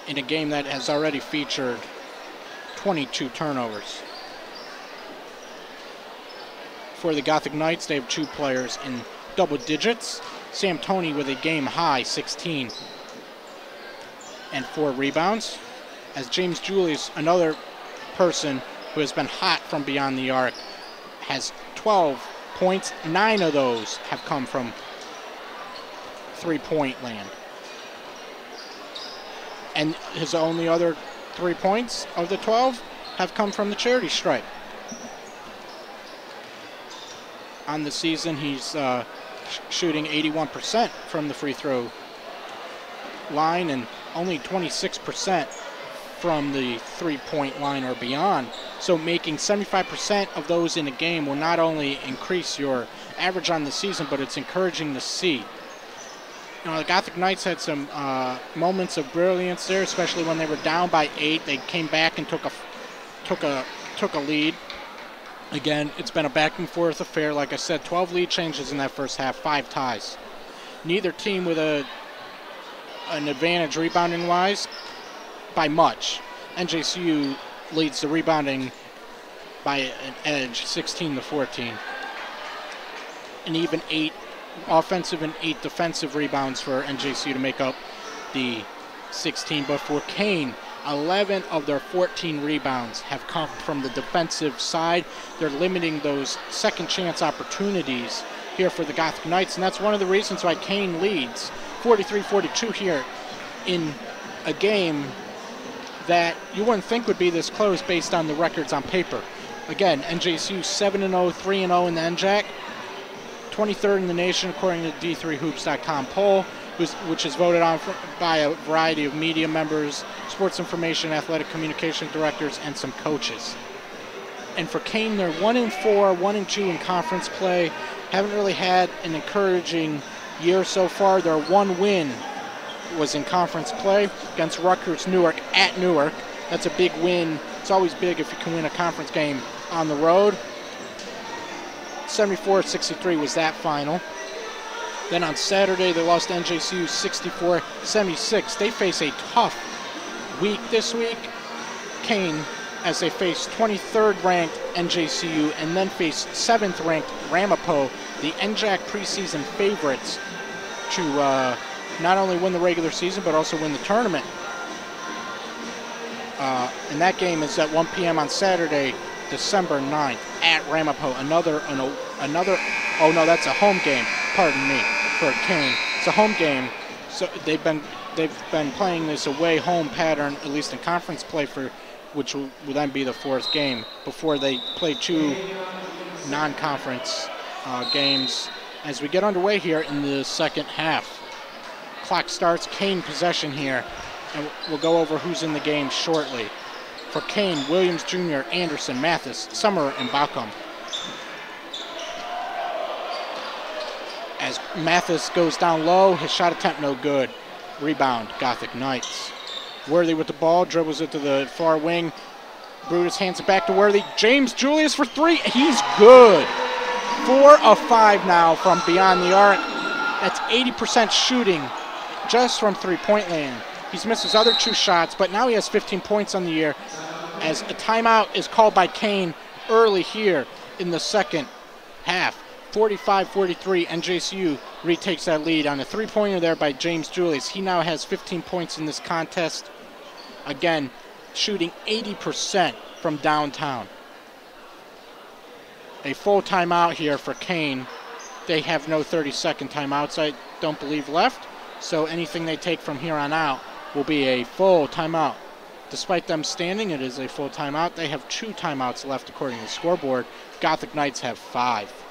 in a game that has already featured 22 turnovers. For the Gothic Knights, they have 2 players in double digits. Sam Toney with a game-high 16 and 4 rebounds, as James Julius, another person who has been hot from beyond the arc, has 12 points. 9 of those have come from three-point land. And his only other 3 points of the 12 have come from the charity stripe. On the season, he's shooting 81% from the free throw line and only 26% from the three-point line or beyond. So making 75% of those in a game will not only increase your average on the season, but it's encouraging to see. You know, the Gothic Knights had some moments of brilliance there, especially when they were down by 8. They came back and took a lead. Again, it's been a back and forth affair. Like I said, 12 lead changes in that first half, 5 ties. Neither team with an advantage rebounding wise by much. NJCU leads the rebounding by an edge, 16-14. And even 8 offensive and 8 defensive rebounds for NJCU to make up the 16. But for Kean, 11 of their 14 rebounds have come from the defensive side. They're limiting those second chance opportunities here for the Gothic Knights, and that's one of the reasons why Kean leads 43-42 here in a game that you wouldn't think would be this close based on the records on paper. Again, NJCU 7-0, 3-0 in the NJAC. 23rd in the nation according to the D3Hoops.com poll, which is voted on by a variety of media members, sports information, athletic communication directors, and some coaches. And for Kean, they're 1-4, 1-2 in conference play. Haven't really had an encouraging year so far. Their one win was in conference play against Rutgers Newark at Newark. That's a big win. It's always big if you can win a conference game on the road. 74-63 was that final. Then on Saturday, they lost to NJCU 64-76. They face a tough week this week, Kean, as they face 23rd ranked NJCU and then face 7th ranked Ramapo, the NJAC preseason favorites to not only win the regular season but also win the tournament. And that game is at 1 p.m. on Saturday, December 9th at Ramapo. Oh no, that's a home game. Pardon me, for Kean. It's a home game. So they've been playing this away home pattern, at least in conference play, for which will then be the 4th game before they play 2 non-conference games as we get underway here in the second half. Clock starts, Kean possession here, and we'll go over who's in the game shortly. For Kean, Williams Jr., Anderson, Mathis, Summer, and Balcom. As Mathis goes down low, his shot attempt no good. Rebound, Gothic Knights. Worthy with the ball, dribbles it to the far wing. Brutus hands it back to Worthy. James Julius for three. He's good. 4 of 5 now from beyond the arc. That's 80% shooting just from three-point land. He's missed his other 2 shots, but now he has 15 points on the year as a timeout is called by Kean early here in the second half. 45-43, NJCU retakes that lead on a three-pointer there by James Julius. He now has 15 points in this contest. Again, shooting 80% from downtown. A full timeout here for Kean. They have no 30-second timeouts, I don't believe, left. So anything they take from here on out will be a full timeout. Despite them standing, it is a full timeout. They have 2 timeouts left according to the scoreboard. Gothic Knights have 5.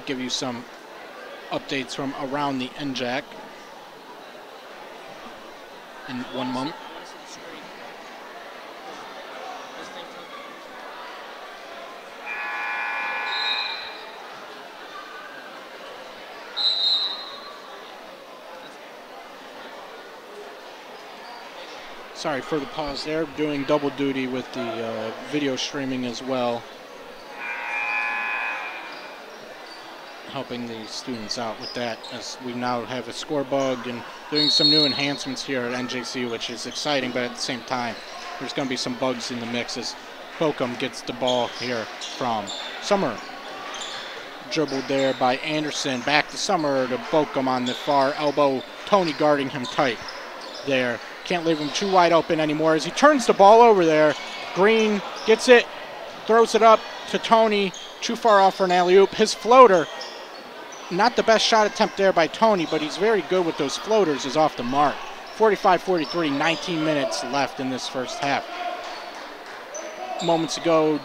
Give you some updates from around the NJAC in one moment. Sorry for the pause there. Doing double duty with the video streaming as well. Helping the students out with that as we now have a score bug and doing some new enhancements here at NJC, which is exciting, but at the same time, there's going to be some bugs in the mix as Bochum gets the ball here from Summer. Dribbled there by Anderson. Back to Summer to Bochum on the far elbow. Tony guarding him tight there. Can't leave him too wide open anymore as he turns the ball over there. Green gets it, throws it up to Tony. Too far off for an alley-oop. His floater, not the best shot attempt there by Tony, but he's very good with those floaters, is off the mark. 45-43, 19 minutes left in this first half. Moments ago,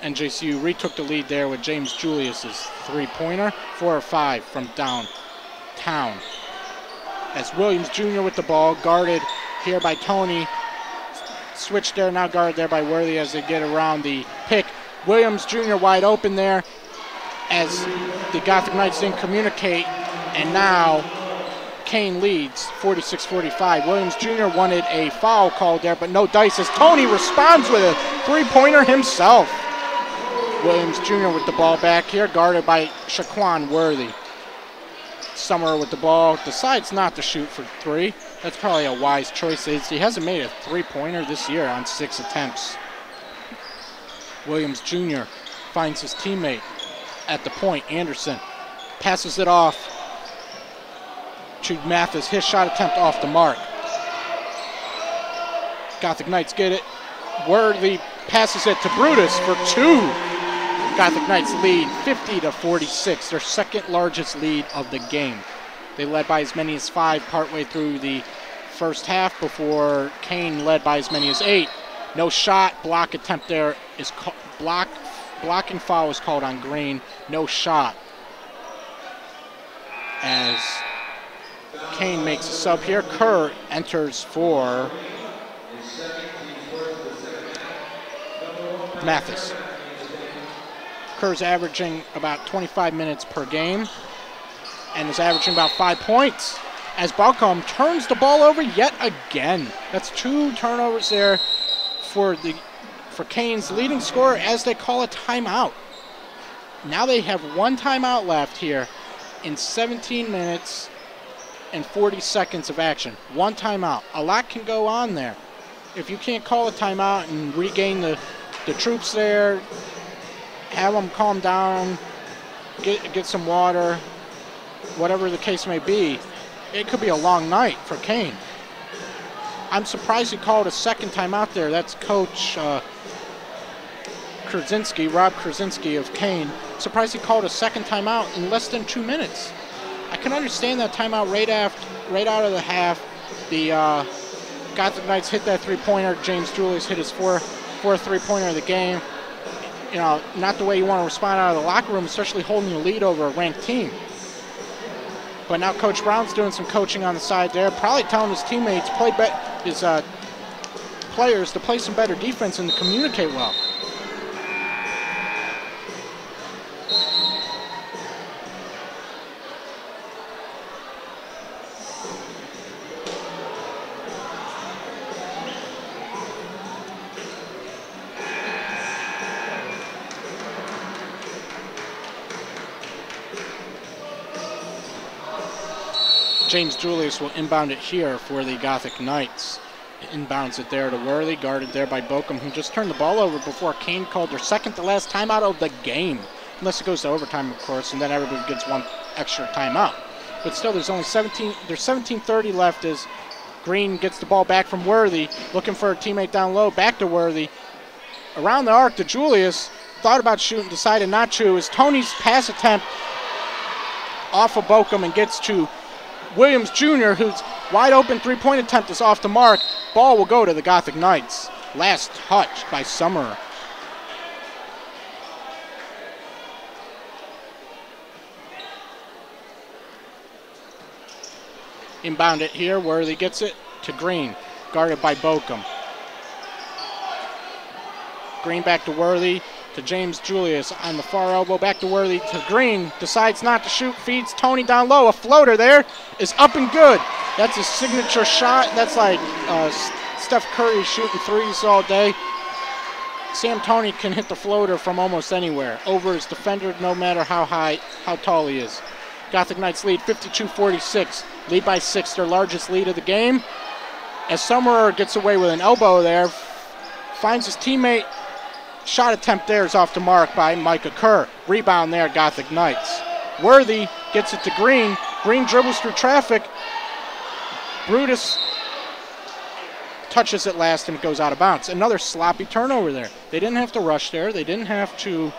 NJCU retook the lead there with James Julius's three-pointer. 4 of 5 from downtown. As Williams Jr. with the ball, guarded here by Tony. Switched there, now guarded there by Worthy as they get around the pick. Williams Jr. wide open there as the Gothic Knights didn't communicate, and now Kean leads 46-45. Williams Jr. wanted a foul called there, but no dice as Tony responds with a three-pointer himself. Williams Jr. with the ball back here, guarded by Shaquan Worthy. Summer with the ball, decides not to shoot for 3. That's probably a wise choice. He hasn't made a three-pointer this year on 6 attempts. Williams Jr. finds his teammate at the point. Anderson passes it off to Mathis. His shot attempt off the mark. Gothic Knights get it. Worthy passes it to Brutus for 2. Gothic Knights lead 50-46, their second largest lead of the game. They led by as many as 5 partway through the first half before Kean led by as many as 8. No shot, block attempt there is blocking foul is called on Green. No shot. As Kean makes a sub here, Kerr enters for Mathis. Kerr's averaging about 25 minutes per game and is averaging about 5 points as Bochum turns the ball over yet again. That's 2 turnovers there for Kean's leading scorer as they call a timeout. Now they have 1 timeout left here in 17 minutes and 40 seconds of action. 1 timeout. A lot can go on there. If you can't call a timeout and regain the troops there, have them calm down, get some water, whatever the case may be, it could be a long night for Kean. I'm surprised he called a second timeout there. That's Coach Krasinski, Rob Krasinski of Kean. Surprised he called a second timeout in less than 2 minutes. I can understand that timeout right out of the half. The Gothic Knights hit that three-pointer. James Julius hit his fourth three-pointer of the game. You know, not the way you want to respond out of the locker room, especially holding your lead over a ranked team. But now Coach Brown's doing some coaching on the side there, probably telling his teammates, his players to play some better defense and to communicate well. James Julius will inbound it here for the Gothic Knights. Inbounds it there to Worley, guarded there by Bochum, who just turned the ball over before Kean called their second to last timeout of the game. Unless it goes to overtime, of course, and then everybody gets one extra timeout. But still, there's 17:30 left as Green gets the ball back from Worthy, looking for a teammate down low, back to Worthy. Around the arc to Julius, thought about shooting, decided not to, as Tony's pass attempt off of Bochum and gets to Williams Jr., whose wide open three-point attempt is off the mark. Ball will go to the Gothic Knights. Last touch by Summerer. Inbound it here, Worthy gets it to Green, guarded by Bochum. Green back to Worthy, to James Julius on the far elbow, back to Worthy, to Green, decides not to shoot, feeds Tony down low. A floater there is up and good. That's his signature shot. That's like Steph Curry shooting threes all day. Sam Toney can hit the floater from almost anywhere, over his defender no matter how tall he is. Gothic Knights lead 52-46, lead by 6, their largest lead of the game. As Summerer gets away with an elbow there, finds his teammate. Shot attempt there is off the mark by Micah Kerr. Rebound there, Gothic Knights. Worthy gets it to Green. Green dribbles through traffic. Brutus touches it last and it goes out of bounds. Another sloppy turnover there. They didn't have to rush there. They didn't have to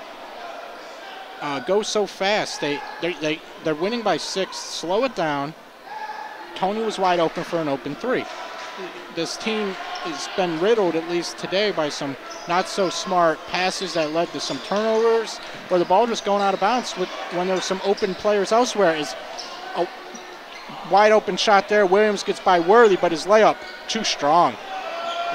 go so fast. They're winning by 6. Slow it down. Tony was wide open for an open 3. This team has been riddled, at least today, by some not so smart passes that led to some turnovers, or the ball just going out of bounds when there were some open players elsewhere. Is a wide open shot there. Williams gets by Worthy, but his layup too strong.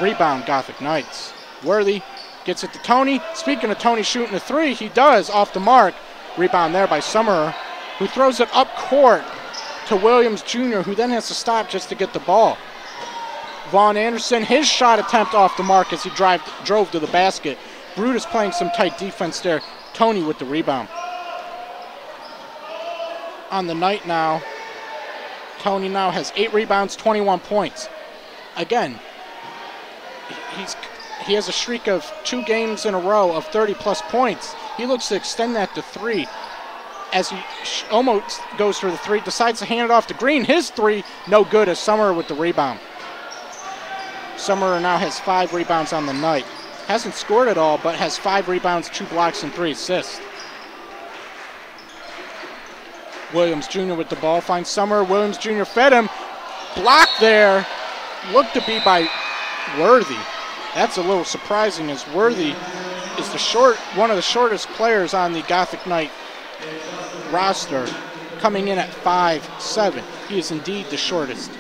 Rebound, Gothic Knights. Worthy gets it to Tony. Speaking of Tony shooting a 3, he does off the mark. Rebound there by Summerer, who throws it up court to Williams Jr., who then has to stop just to get the ball. Vaughn Anderson, his shot attempt off the mark as he drove to the basket. Brutus playing some tight defense there. Tony with the rebound. On the night now, Tony now has 8 rebounds, 21 points. Again, he has a streak of 2 games in a row of 30-plus points. He looks to extend that to 3 as he almost goes for the 3, decides to hand it off to Green. His 3, no good, as Summerer with the rebound. Summerer now has 5 rebounds on the night. Hasn't scored at all, but has 5 rebounds, 2 blocks, and 3 assists. Williams Jr. with the ball, finds Summerer. Williams Jr. fed him. Blocked there. Looked to be by Worthy. That's a little surprising, as Worthy is one of the shortest players on the Gothic Knight roster, coming in at 5'7". He is indeed the shortest,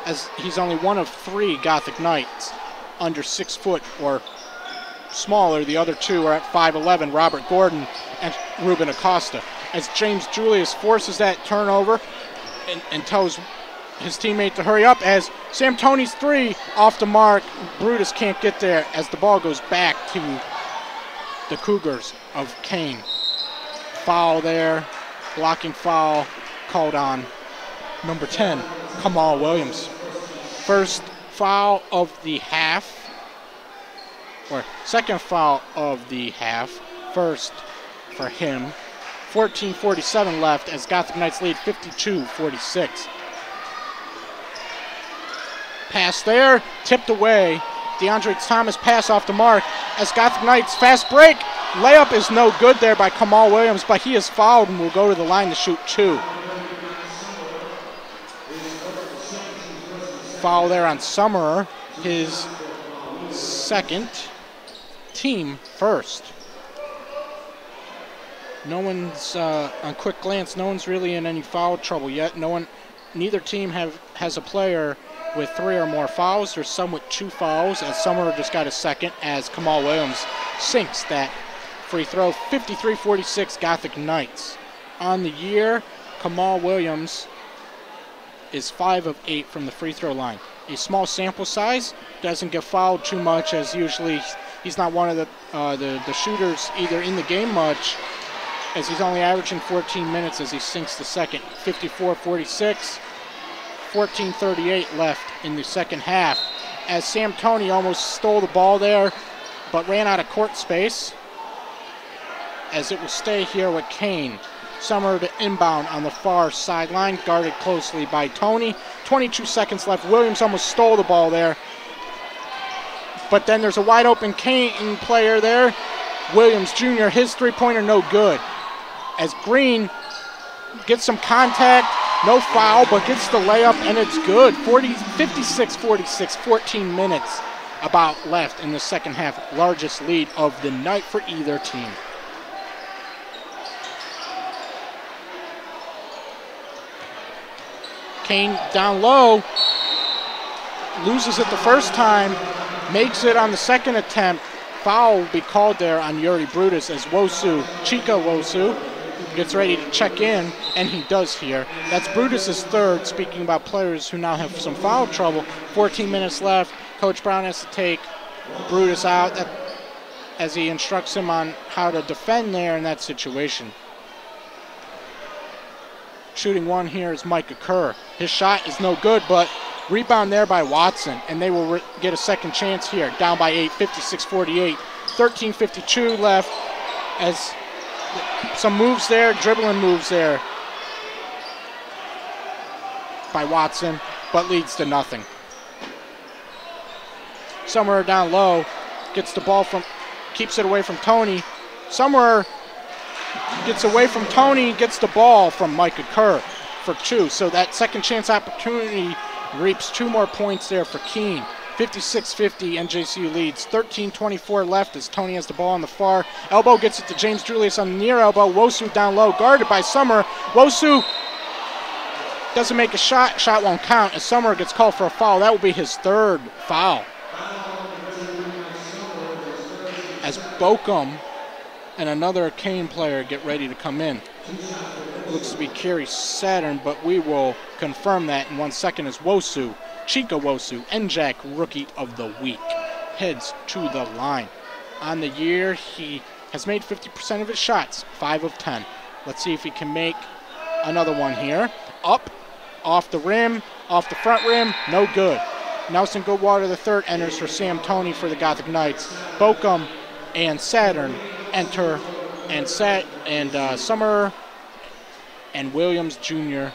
as he's only one of 3 Gothic Knights under 6 foot or smaller. The other 2 are at 5'11", Robert Gordon and Ruben Acosta. As James Julius forces that turnover and tells his teammate to hurry up, as Sam Toney's 3 off the mark. Brutus can't get there as the ball goes back to the Cougars of Kean. Foul there, blocking foul called on number 10, Kamal Williams. First foul of the half, or second foul of the half, first for him. 14:47 left as Gothic Knights lead 52-46. Pass there, tipped away. DeAndre Thomas pass off the mark as Gothic Knights fast break. Layup is no good there by Kamal Williams, but he is fouled and will go to the line to shoot 2. Foul there on Summerer, his second, team first. No one's, on quick glance, no one's really in any foul trouble yet. Neither team has a player with 3 or more fouls. There's some with 2 fouls, as Summerer just got a second, as Kamal Williams sinks that free throw. 53-46 Gothic Knights. On the year, Kamal Williams is 5 of 8 from the free throw line. A small sample size, doesn't get fouled too much, as usually he's not one of the shooters either in the game much, as he's only averaging 14 minutes as he sinks the second. 54-46. 14:38 left in the second half, as Sam Toney almost stole the ball there, but ran out of court space, as it will stay here with Kean. Summer to inbound on the far sideline, guarded closely by Toney. 22 seconds left. Williams almost stole the ball there, but then there's a wide open Kean player there. Williams Jr., his three-pointer no good, as Green gets some contact, no foul, but gets the layup, and it's good. 56-46, 14 minutes about left in the second half. Largest lead of the night for either team. Kean down low, loses it the first time, makes it on the second attempt. Foul will be called there on Yuri Brutus as Chica Wosu, gets ready to check in, and he does here. That's Brutus's third. Speaking about players who now have some foul trouble, 14 minutes left. Coach Brown has to take Brutus out as he instructs him on how to defend there in that situation. Shooting one here is Micah Kerr. His shot is no good, but rebound there by Watson, and they will get a second chance here. Down by 8, 56-48, 13:52 left, as some moves there, dribbling moves there by Watson, but leads to nothing. Somewhere down low, gets the ball keeps it away from Toney. Somewhere gets away from Toney, gets the ball from Micah Kerr for two. So that second chance opportunity reaps 2 more points there for Kean. 56-50, NJCU leads. 13:24 left as Toney has the ball on the far elbow, gets it to James Julius on the near elbow. Wosu down low, guarded by Summer. Wosu doesn't make a shot. Shot won't count as Summer gets called for a foul. That will be his third foul, as Bokum and another Kean player get ready to come in. Looks to be Kerry Saturn, but we will confirm that in 1 second as Chica Wosu, NJAC Rookie of the Week, heads to the line. On the year, he has made 50% of his shots, 5 of 10. Let's see if he can make another one here. Up, off the rim, off the front rim, no good. Nelson Goodwater III enters for Sam Toney for the Gothic Knights. Bokum and Saturn enter, and Summer and Williams Jr.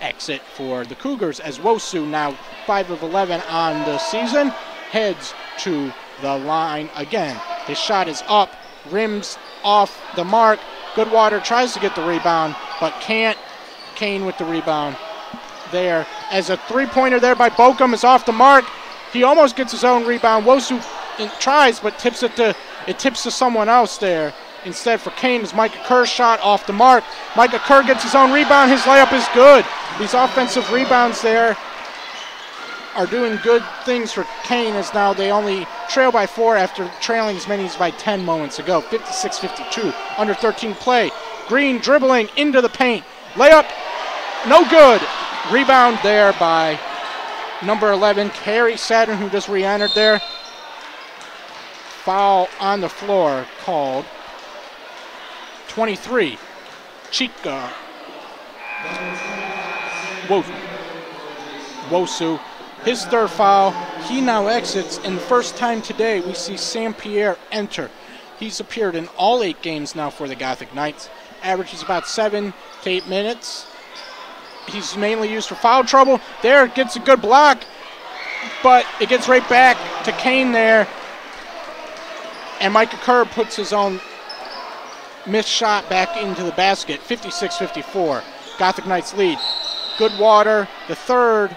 exit for the Cougars, as Wosu, now 5 of 11 on the season, heads to the line again. His shot is up, rims off the mark. Goodwater tries to get the rebound, but can't. Kean with the rebound there, as a three-pointer there by Bokum is off the mark. He almost gets his own rebound. Wosu tries, but tips to someone else there. Instead for Kean is Micah Kerr's shot off the mark. Micah Kerr gets his own rebound. His layup is good. These offensive rebounds there are doing good things for Kean, as now they only trail by 4 after trailing as many as by 10 moments ago. 56-52, under 13 play. Green dribbling into the paint. Layup, no good. Rebound there by number 11, Kerry Saturn, who just re-entered there. Foul on the floor called. 23, Chica Wosu, his third foul. He now exits, and the first time today we see Sam Pierre enter. He's appeared in all 8 games now for the Gothic Knights. Averages about 7 to 8 minutes. He's mainly used for foul trouble. There, gets a good block, but it gets right back to Kean there. And Micah Kerr puts his own missed shot back into the basket. 56-54. Gothic Knights lead. Goodwater, the third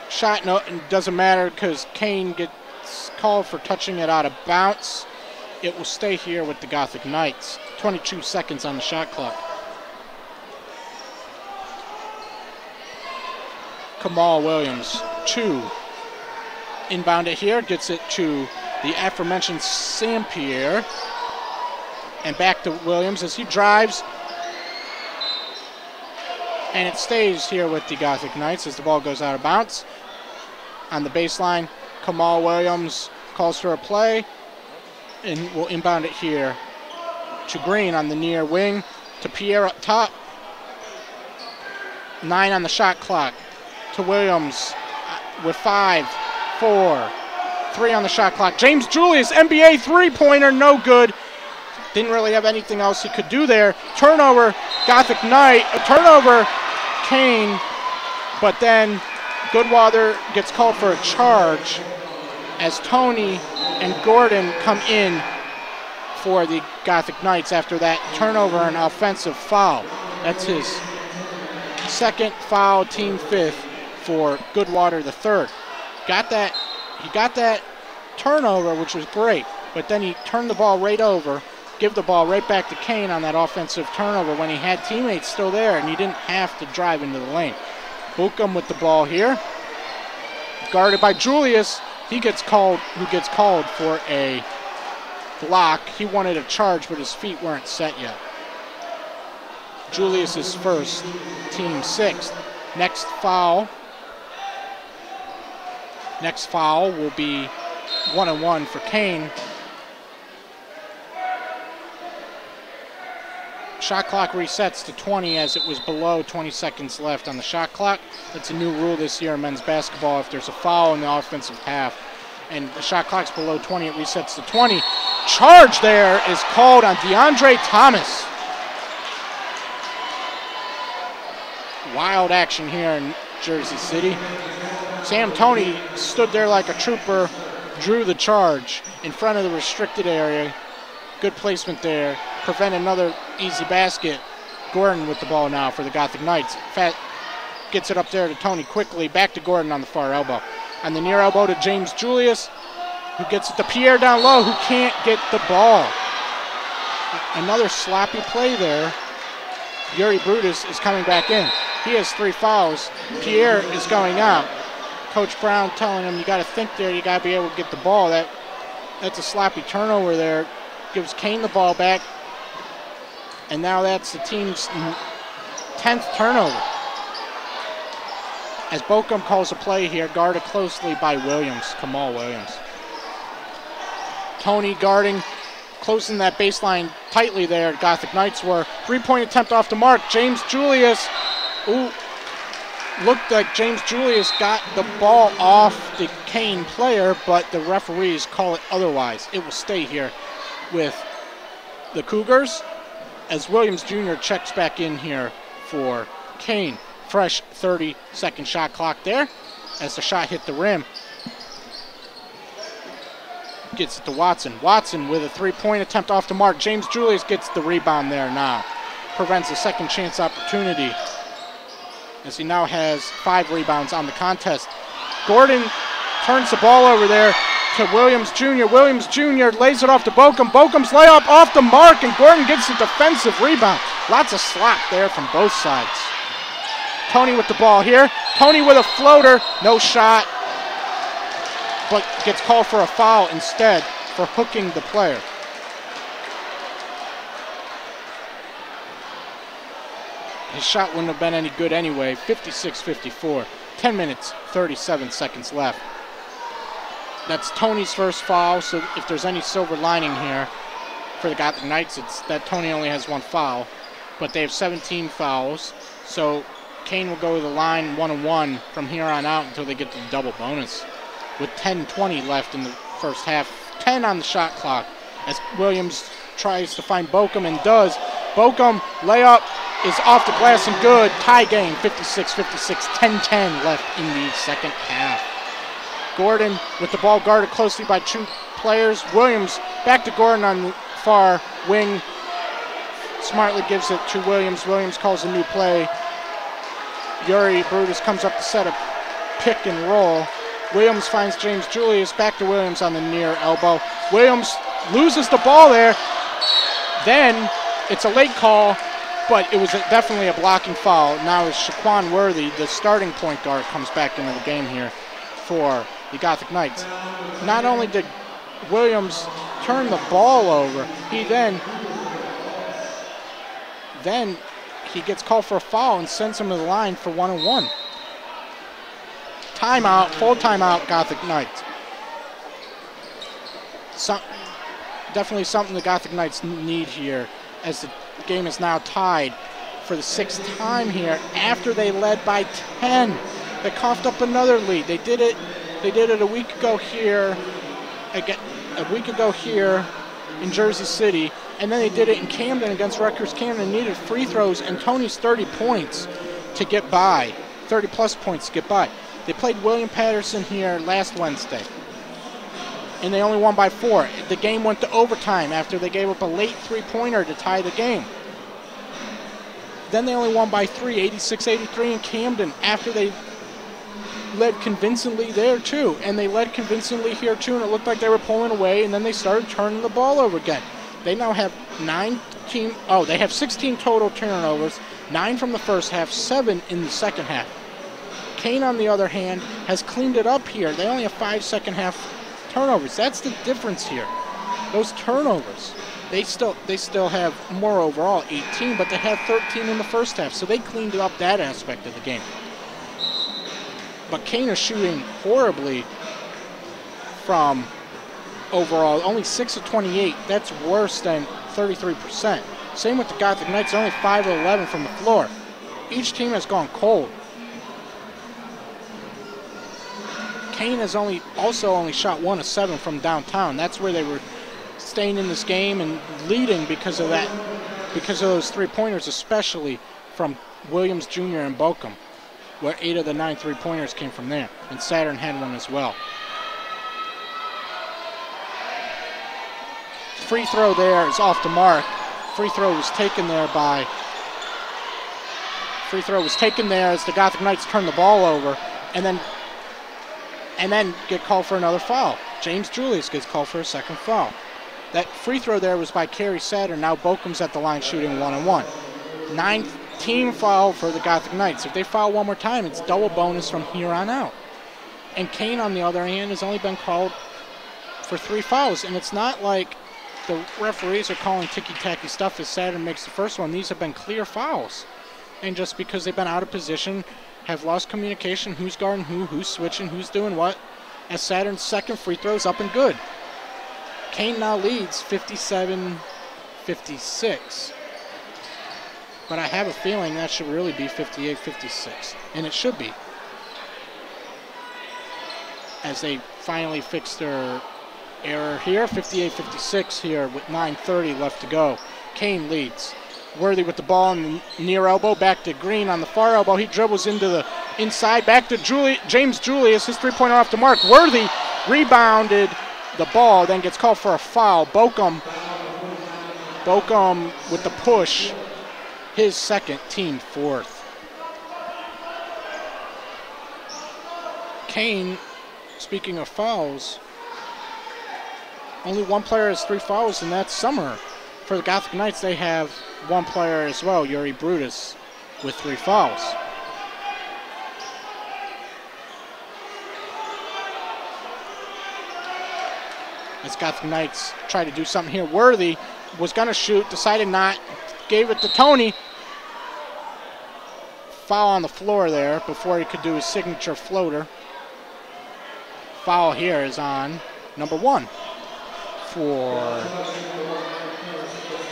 shot, no, it doesn't matter because Kean gets called for touching it out of bounds. It will stay here with the Gothic Knights. 22 seconds on the shot clock. Kamal Williams, 2. Inbound it here, gets it to the aforementioned Sam Pierre. And back to Williams as he drives. And it stays here with the Gothic Knights as the ball goes out of bounds. On the baseline, Kamal Williams calls for a play and will inbound it here to Green on the near wing, to Pierre up top. 9 on the shot clock. to Williams with 5, 4, 3 on the shot clock. James Julius, NBA three-pointer, no good. Didn't really have anything else he could do there. Turnover, Gothic Knight. A turnover, Kean. But then Goodwater gets called for a charge as Tony and Gordon come in for the Gothic Knights after that turnover and offensive foul. That's his second foul, team 5th for Goodwater the third. He got that turnover, which was great, but then he turned the ball right over, give the ball right back to Kean on that offensive turnover when he had teammates still there and he didn't have to drive into the lane. Buckham with the ball here, guarded by Julius. Who gets called for a block. He wanted a charge, but his feet weren't set yet. Julius is first, team 6th. Next foul will be 1-on-1 for Kean. Shot clock resets to 20 as it was below 20 seconds left on the shot clock. That's a new rule this year in men's basketball. If there's a foul in the offensive half and the shot clock's below 20, it resets to 20. Charge there is called on DeAndre Thomas. Wild action here in Jersey City. Sam Toney stood there like a trooper, drew the charge in front of the restricted area. Good placement there. Prevent another easy basket. Gordon with the ball now for the Gothic Knights. Gets it up there to Toney quickly. Back to Gordon on the far elbow. On the near elbow to James Julius, who gets it to Pierre down low, who can't get the ball. Another sloppy play there. Yuri Brutus is coming back in. He has 3 fouls. Pierre is going out. Coach Brown telling him, you got to think there, you got to be able to get the ball. That's a sloppy turnover there. Gives Kean the ball back. And now that's the team's 10th turnover. As Bochum calls a play here, guarded closely by Williams, Kamal Williams. Toney guarding, closing that baseline tightly there. Gothic Knights were. 3-point attempt off the mark. James Julius, looked like James Julius got the ball off the Kean player, but the referees call it otherwise. It will stay here with the Cougars as Williams Jr. checks back in here for Kean. Fresh 30-second shot clock there as the shot hit the rim. Gets it to Watson. Watson with a 3-point attempt off the mark. James Julius gets the rebound there now. Prevents a second chance opportunity as he now has 5 rebounds on the contest. Gordon turns the ball over there to Williams Jr. Williams Jr. lays it off to Bochum. Bochum's layup off the mark, and Gordon gets a defensive rebound. Lots of slap there from both sides. Toney with the ball here. Toney with a floater, no shot, but gets called for a foul instead for hooking the player. His shot wouldn't have been any good anyway. 56-54. 10 minutes, 37 seconds left. That's Toney's first foul, so if there's any silver lining here for the Gothic Knights, it's that Toney only has 1 foul, but they have 17 fouls, so Kean will go to the line 1-on-1 from here on out until they get to the double bonus. With 10:20 left in the first half, 10 on the shot clock as Williams tries to find Bochum and does. Bochum layup is off the glass and good. Tie game, 56-56, 10-10 left in the second half. Gordon with the ball guarded closely by 2 players. Williams back to Gordon on the far wing. Smartly gives it to Williams. Williams calls a new play. Yuri Brutus comes up to set a pick and roll. Williams finds James Julius. Back to Williams on the near elbow. Williams loses the ball there. Then it's a late call, but it was definitely a blocking foul. Now it's Shaquan Worthy, the starting point guard, comes back into the game here for the Gothic Knights. Not only did Williams turn the ball over, he then he gets called for a foul and sends him to the line for 1-on-1. Timeout, full timeout, Gothic Knights. Definitely something the Gothic Knights need here as the game is now tied for the 6th time here after they led by 10. They coughed up another lead. They did it a week ago here, in Jersey City, and then they did it in Camden against Rutgers Camden. Needed free throws and Tony's 30 points to get by, 30-plus points to get by. They played William Patterson here last Wednesday, and they only won by 4. The game went to overtime after they gave up a late three-pointer to tie the game. Then they only won by 3, 86-83 in Camden, after they led convincingly there too. And they led convincingly here too, and it looked like they were pulling away, and then they started turning the ball over again. They now have 16 total turnovers, 9 from the first half, 7 in the second half. Kean, on the other hand, has cleaned it up here. They only have 5 second half turnovers. That's the difference here. Those turnovers. They still have more overall, 18, but they had 13 in the first half, so they cleaned up that aspect of the game. But Kean is shooting horribly from overall, only 6 of 28. That's worse than 33%. Same with the Gothic Knights, only 5 of 11 from the floor. Each team has gone cold. Kean has also only shot 1 of 7 from downtown. That's where they were staying in this game and leading because of that, because of those three-pointers, especially from Williams Jr. and Bochum, where 8 of the 9 three-pointers came from there, and Saturn had one as well. Free throw there is off the mark. Free throw was taken there as the Gothic Knights turned the ball over, and then get called for another foul. James Julius gets called for a second foul. That free throw there was by Kerry Saturn. Now Bochum's at the line shooting 1-on-1. 9th team foul for the Gothic Knights. If they foul one more time, it's double bonus from here on out. And Kean, on the other hand, has only been called for 3 fouls. And it's not like the referees are calling ticky-tacky stuff as Saturn makes the first one. These have been clear fouls. And just because they've been out of position, have lost communication, who's guarding who's switching, who's doing what, as Saturn's second free throw is up and good. Kean now leads 57-56. But I have a feeling that should really be 58-56. And it should be. As they finally fix their error here. 58-56 here with 9:30 left to go. Kean leads. Worthy with the ball in the near elbow. Back to Green on the far elbow. He dribbles into the inside. Back to James Julius. His three-pointer off the mark. Worthy rebounded the ball, then gets called for a foul. Bochum with the push. His second, team 4th. Kean, speaking of fouls, only one player has 3 fouls, and that's Summer. For the Gothic Knights, they have one player as well, Yuri Brutus, with 3 fouls. As Gothic Knights try to do something here. Worthy was going to shoot, decided not, gave it to Tony. Foul on the floor there before he could do his signature floater. Foul here is on number 1 for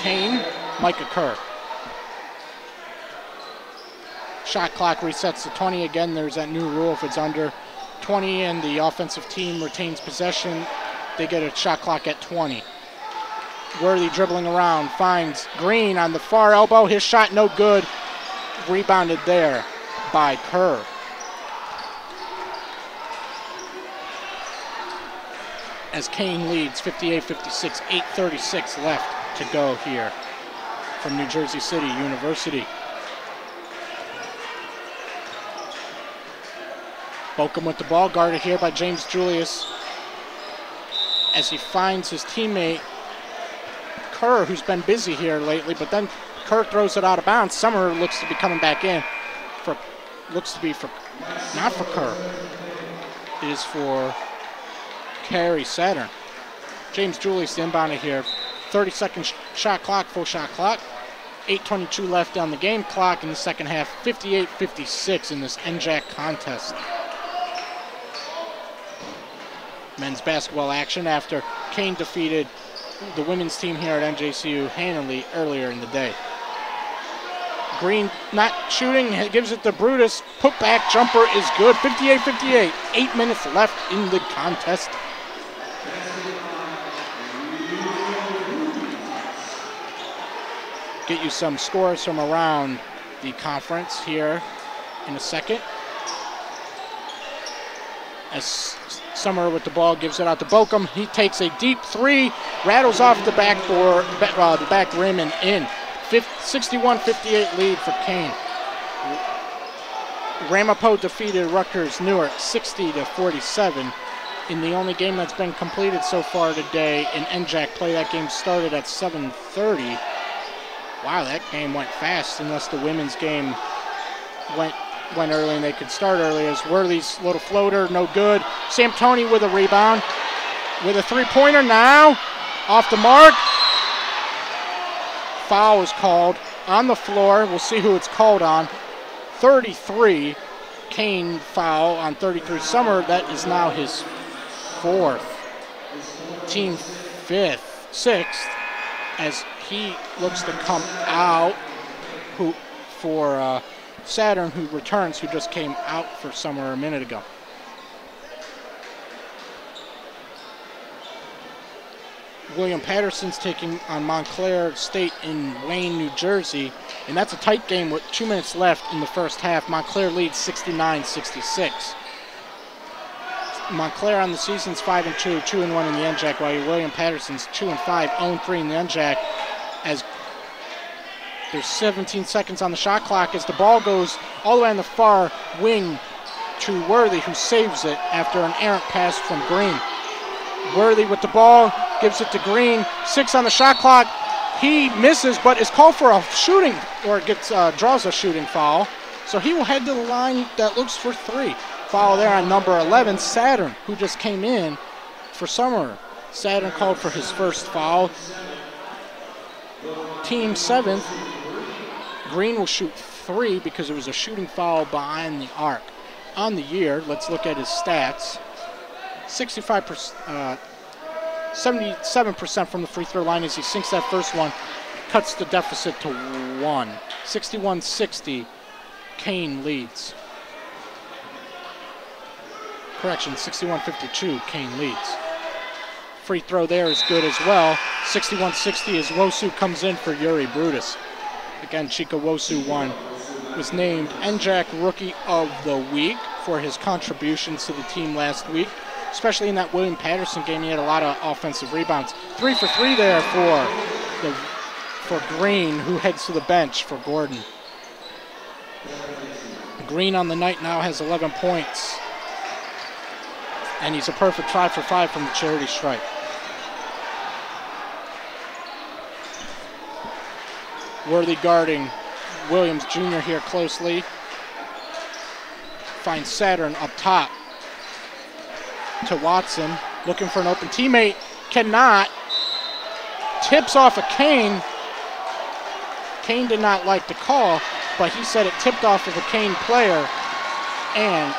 Kean, Micah Kerr. Shot clock resets to 20 again. There's that new rule. If it's under 20 and the offensive team retains possession, they get a shot clock at 20. Worthy dribbling around, finds Green on the far elbow. His shot no good. Rebounded there by Kerr. As Kean leads 58-56, 8:36 left to go here from New Jersey City University. Bochum with the ball, guarded here by James Julius, as he finds his teammate Kerr, who's been busy here lately, but then Kerr throws it out of bounds. Summer looks to be coming back in. Not for Kerr. It is for Kerry Saturn. James Julius inbounded here. 30-second shot clock, full shot clock. 8:22 left on the game clock in the second half. 58-56 in this NJAC contest. Men's basketball action after Kean defeated the women's team here at NJCU handily earlier in the day. Green not shooting, gives it to Brutus. Put back jumper is good. 58-58. 8 minutes left in the contest. Get you some scores from around the conference here in a second. As Summer with the ball gives it out to Bochum. He takes a deep three, rattles off the backboard, the back rim and in. 61-58 lead for Kean. Ramapo defeated Rutgers Newark 60-47 in the only game that's been completed so far today in NJAC play. That game started at 7:30. Wow, that game went fast unless the women's game went early and they could start early. As Worthy's little floater, no good. Sam Toney with a rebound, with a three-pointer now, off the mark. Foul is called on the floor. We'll see who it's called on. 33, Kean foul on 33 Summer. That is now his fourth, team sixth, as he looks to come out for Saturn, who returns, who just came out for Summer a minute ago. William Patterson's taking on Montclair State in Wayne, New Jersey, and that's a tight game with 2 minutes left in the first half. Montclair leads 69-66. Montclair on the season's 5-2, 2-1 in the NJAC, while William Patterson's 2-5, 0-3 in the NJAC. As there's 17 seconds on the shot clock, as the ball goes all the way on the far wing to Worthy, who saves it after an errant pass from Green. Worthy with the ball, gives it to Green. 6 on the shot clock. He misses, but is called for a shooting, or draws a shooting foul. So he will head to the line that looks for 3. Foul there on number 11, Saturn, who just came in for Summer. Saturn called for his first foul. Team 7th. Green will shoot 3 because it was a shooting foul behind the arc. On the year, let's look at his stats. 77% from the free throw line as he sinks that first one, cuts the deficit to 1. 61-60, Kean leads. Correction, 61-52, Kean leads. Free throw there is good as well. 61-60 as Wosu comes in for Yuri Brutus. Again, Chika Wosu was named NJAC Rookie of the Week for his contributions to the team last week. Especially in that William Patterson game, he had a lot of offensive rebounds. 3 for 3 there for Green, who heads to the bench for Gordon. Green on the night now has 11 points. And he's a perfect 5 for 5 from the charity stripe. Worthy guarding Williams Jr. here closely. Finds Saturn up top to Watson, looking for an open teammate, cannot. Tips off of Kean. Kean did not like the call, but he said it tipped off of a Kean player, and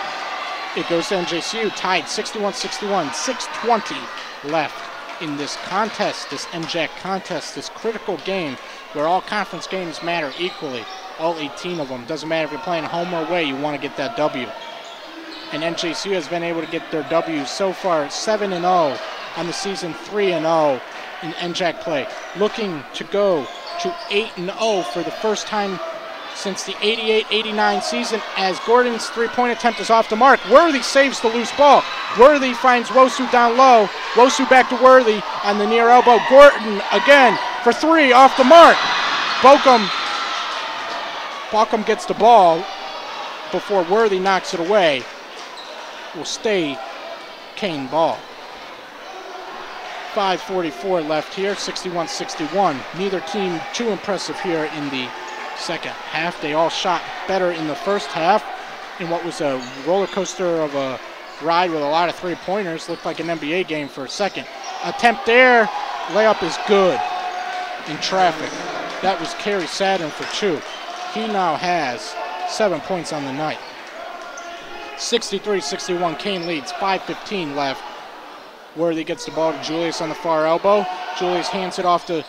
it goes to NJCU, tied 61-61, 6:20 left in this contest, this NJAC contest, this critical game where all conference games matter equally, all 18 of them. Doesn't matter if you're playing home or away, you want to get that W. And NJCU has been able to get their W's so far, 7-0 on the season, 3-0 in NJAC play. Looking to go to 8-0 for the first time since the 88-89 season, as Gordon's three-point attempt is off the mark. Worthy saves the loose ball. Worthy finds Wosu down low. Wosu back to Worthy on the near elbow. Gordon again for 3 off the mark. Bochum gets the ball before Worthy knocks it away. Will stay Kean ball. 5:44 left here, 61-61. Neither team too impressive here in the second half. They all shot better in the first half in what was a roller coaster of a ride with a lot of three-pointers. Looked like an NBA game for a second. Attempt there, layup is good in traffic. That was Kerry Saturn for 2. He now has 7 points on the night. 63-61, Kean leads, 5:15 left. Worthy gets the ball to Julius on the far elbow. Julius hands it off to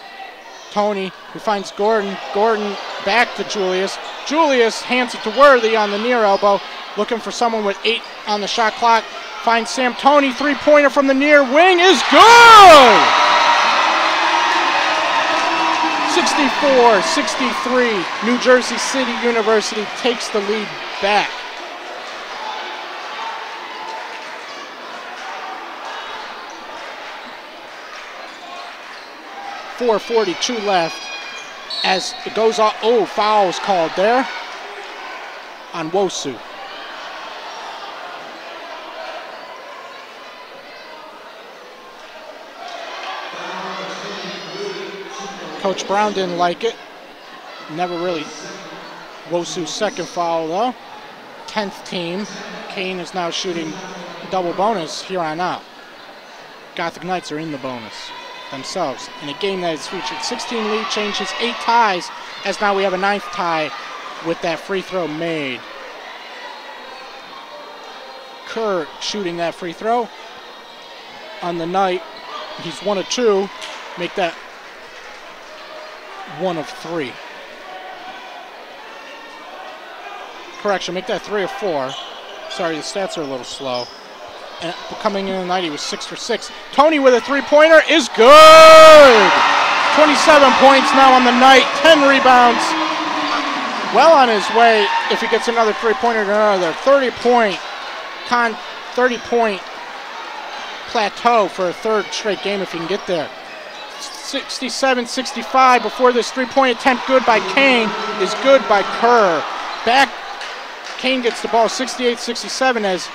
Toney, who finds Gordon. Gordon Back to Julius. Julius hands it to Worthy on the near elbow. Looking for someone with 8 on the shot clock. Finds Sam Toney. Three-pointer from the near wing is good! 64-63. New Jersey City University takes the lead back. .442 left as it goes off. Oh, foul is called there on Wosu. Coach Brown didn't like it. Never really. Wosu's second foul though. 10th team. Kean is now shooting double bonus here on out. Gothic Knights are in the bonus themselves. In a game that has featured 16 lead changes, 8 ties, as now we have a 9th tie with that free throw made. Kerr shooting that free throw on the night. He's 1 of 2. Make that 1 of 3. Correction, make that 3 of 4. Sorry, the stats are a little slow. And coming in tonight, he was 6 for 6. Toney with a three-pointer is good! 27 points now on the night, 10 rebounds. Well on his way if he gets another three-pointer to another 30-point plateau for a third straight game if he can get there. 67-65 before this three-point attempt good by Kean is good by Kerr. Back, Kean gets the ball 68-67 as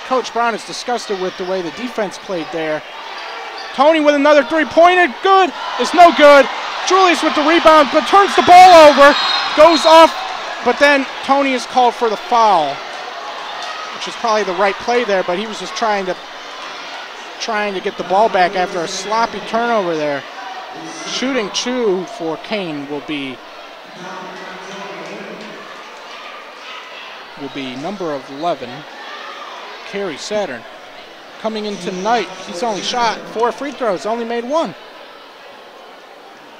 Coach Brown is disgusted with the way the defense played there. Toney with another three-pointer, good, it's no good. Julius with the rebound, but turns the ball over, goes off, but then Toney is called for the foul, which is probably the right play there, but he was just trying to get the ball back after a sloppy turnover there. Shooting 2 for Kean will be number of 11. Kerry Saturn. Coming in tonight, he's only shot 4 free throws, only made 1.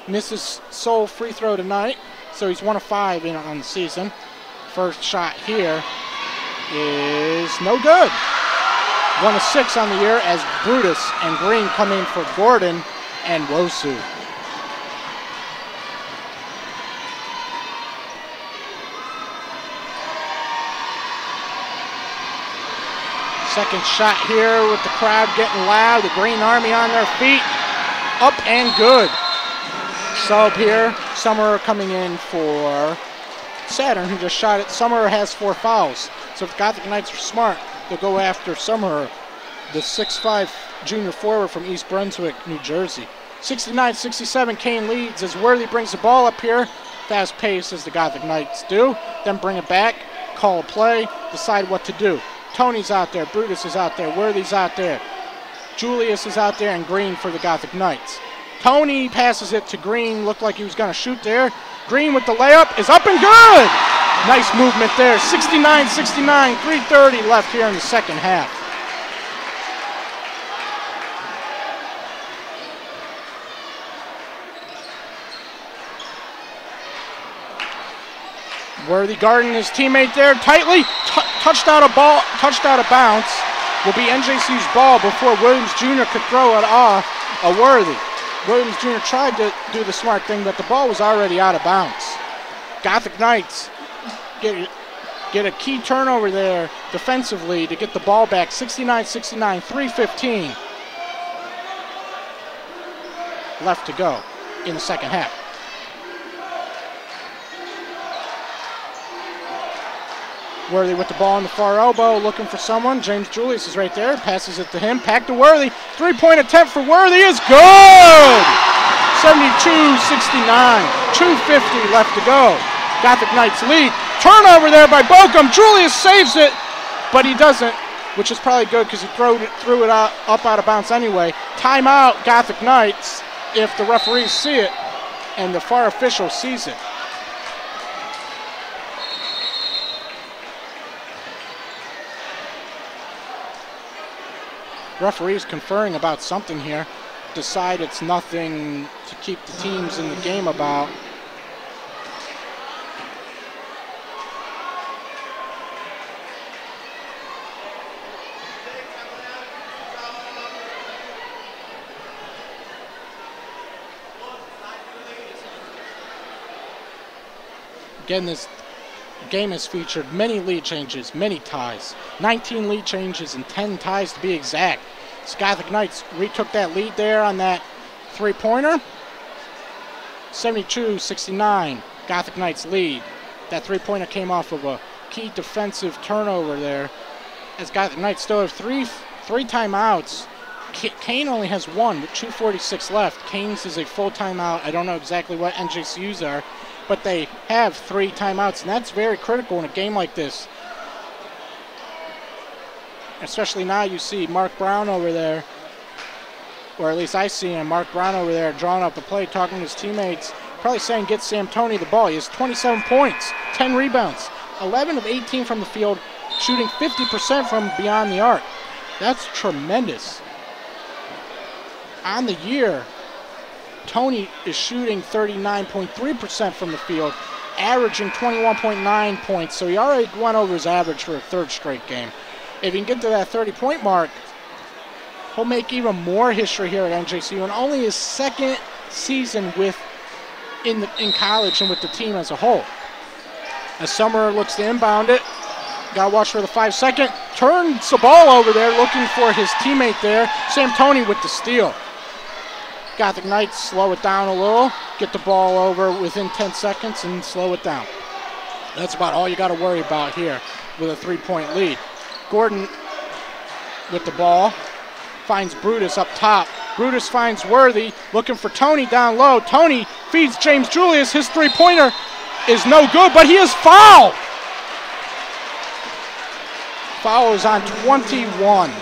Misses sole free throw tonight, so he's 1 of 5 on the season. First shot here is no good. 1 of 6 on the year as Brutus and Green come in for Gordon and Wosu. Second shot here with the crowd getting loud. The Green Army on their feet. Up and good. Sub here. Summerer coming in for Saturn, who just shot it. Summerer has 4 fouls. So if the Gothic Knights are smart, they'll go after Summerer, the 6'5" junior forward from East Brunswick, New Jersey. 69-67, Kean leads as Worthy brings the ball up here. Fast pace as the Gothic Knights do. Then bring it back, call a play, decide what to do. Toney's out there, Brutus is out there, Worthy's out there. Julius is out there, and Green for the Gothic Knights. Toney passes it to Green, looked like he was going to shoot there. Green with the layup is up and good! Nice movement there, 69-69, 3:30 left here in the second half. Worthy guarding his teammate there tightly, touched out of bounds. Will be NJC's ball before Williams Jr. could throw it off a Worthy. Williams Jr. tried to do the smart thing, but the ball was already out of bounds. Gothic Knights get a key turnover there defensively to get the ball back. 69-69, 3:15 left to go in the second half. Worthy with the ball on the far elbow, looking for someone. James Julius is right there, passes it to him. Back to Worthy. Three-point attempt for Worthy is good! 72-69, 2:50 left to go. Gothic Knights lead. Turnover there by Bochum. Julius saves it, but he doesn't, which is probably good because he threw it up out of bounds anyway. Timeout, Gothic Knights, if the referees see it and the FAR official sees it. Referees conferring about something here. Decide it's nothing to keep the teams in the game about. Again, this game has featured many lead changes, many ties. 19 lead changes and 10 ties to be exact. Gothic Knights retook that lead there on that three-pointer. 72-69, Gothic Knights lead. That three-pointer came off of a key defensive turnover there. As Gothic Knights still have three timeouts. Kean only has one with 2:46 left. Kean's is a full timeout. I don't know exactly what NJCU's are, but they have 3 timeouts, and that's very critical in a game like this. Especially now you see Mark Brown over there, or at least I see him, Mark Brown over there drawing up the play, talking to his teammates, probably saying get Sam Toney the ball. He has 27 points, 10 rebounds, 11 of 18 from the field, shooting 50% from beyond the arc. That's tremendous. On the year, Toney is shooting 39.3% from the field, averaging 21.9 points, so he already went over his average for a third straight game. If he can get to that 30-point mark, he'll make even more history here at NJCU, and only his second season in college and with the team as a whole. As Summer looks to inbound it, got to watch for the 5-second, turns the ball over there looking for his teammate there, Sam Toney with the steal. Gothic Knights slow it down a little, get the ball over within 10 seconds and slow it down. That's about all you got to worry about here with a 3-point lead. Gordon with the ball, finds Brutus up top. Brutus finds Worthy, looking for Toney down low. Toney feeds James Julius. His three-pointer is no good, but he is fouled. Foul is on 21.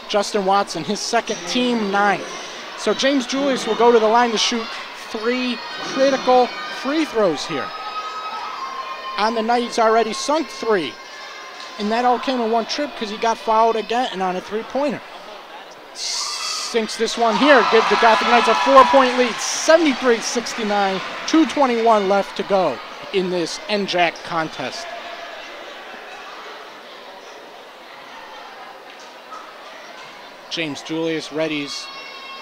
Justin Watson, his second, team 9. So James Julius will go to the line to shoot 3 critical free throws here. On the night, he's already sunk 3. And that all came in one trip because he got fouled again on a 3-pointer. Sinks this one here, give the Gothic Knights a 4-point lead, 73-69, 2:21 left to go in this NJAC contest. James Julius readies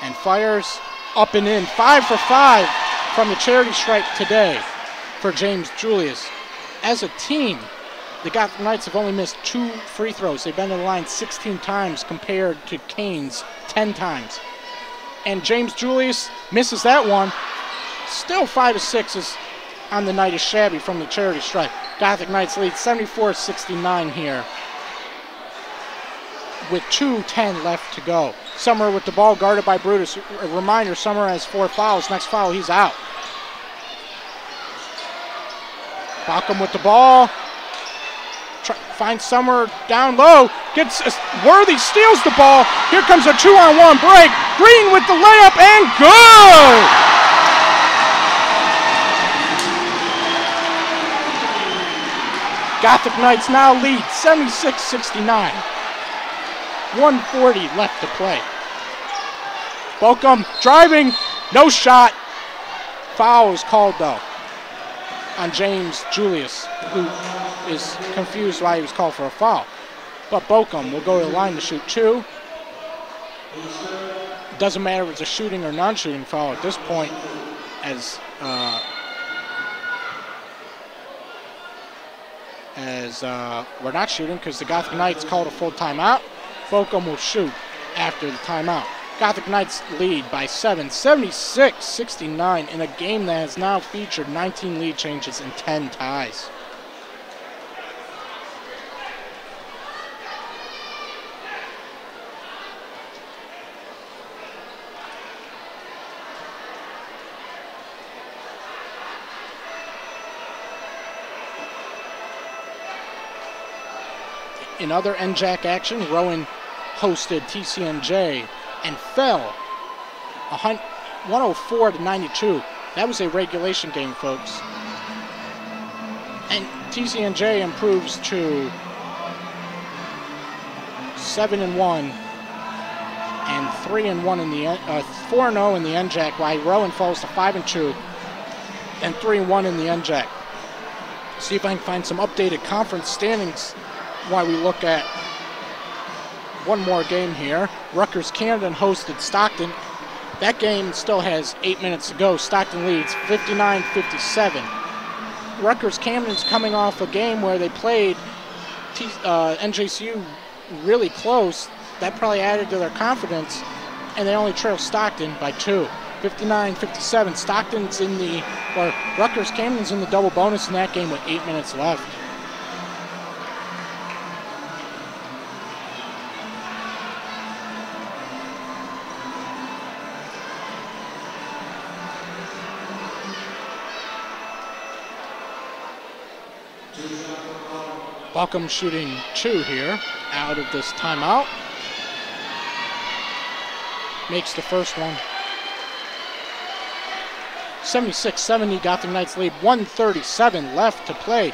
and fires, up and in, 5 for 5 from the charity stripe today for James Julius. As a team, the Gothic Knights have only missed 2 free throws. They've been to the line 16 times compared to Kean's 10 times. And James Julius misses that one. Still 5 of 6 on the night is shabby from the charity stripe. Gothic Knights lead 74-69 here with 2:10 left to go. Summer with the ball guarded by Brutus. A reminder, Summer has 4 fouls. Next foul, he's out. Baucom with the ball. Finds Summer down low. Gets Worthy, steals the ball. Here comes a 2-on-1 break. Green with the layup and good! Gothic Knights now lead 76-69. 1:40 left to play. Baucom driving, no shot. Foul is called though on James Julius, who is confused why he was called for a foul. But Baucom will go to the line to shoot 2. Doesn't matter if it's a shooting or non-shooting foul at this point, as we're not shooting because the Gothic Knights called a full timeout. Baucom will shoot after the timeout. Gothic Knights lead by 7, 76-69 in a game that has now featured 19 lead changes and 10 ties. In other NJAC action, Rowan hosted TCNJ and fell 104-92. That was a regulation game, folks. And TCNJ improves to 7-1 and 3-1 in the 4-0 in the NJAC, while Rowan falls to 5-2 and 3-1 in the NJAC. See if I can find some updated conference standings while we look at one more game here. Rutgers Camden hosted Stockton. That game still has 8 minutes to go. Stockton leads 59-57. Rutgers Camden's coming off a game where they played NJCU really close. That probably added to their confidence, and they only trail Stockton by 2. 59-57. Stockton's in the, or Rutgers Camden's in the double bonus in that game with 8 minutes left. Buckham shooting 2 here out of this timeout. Makes the first one. 76-70, Gotham Knights lead. 1:37 left to play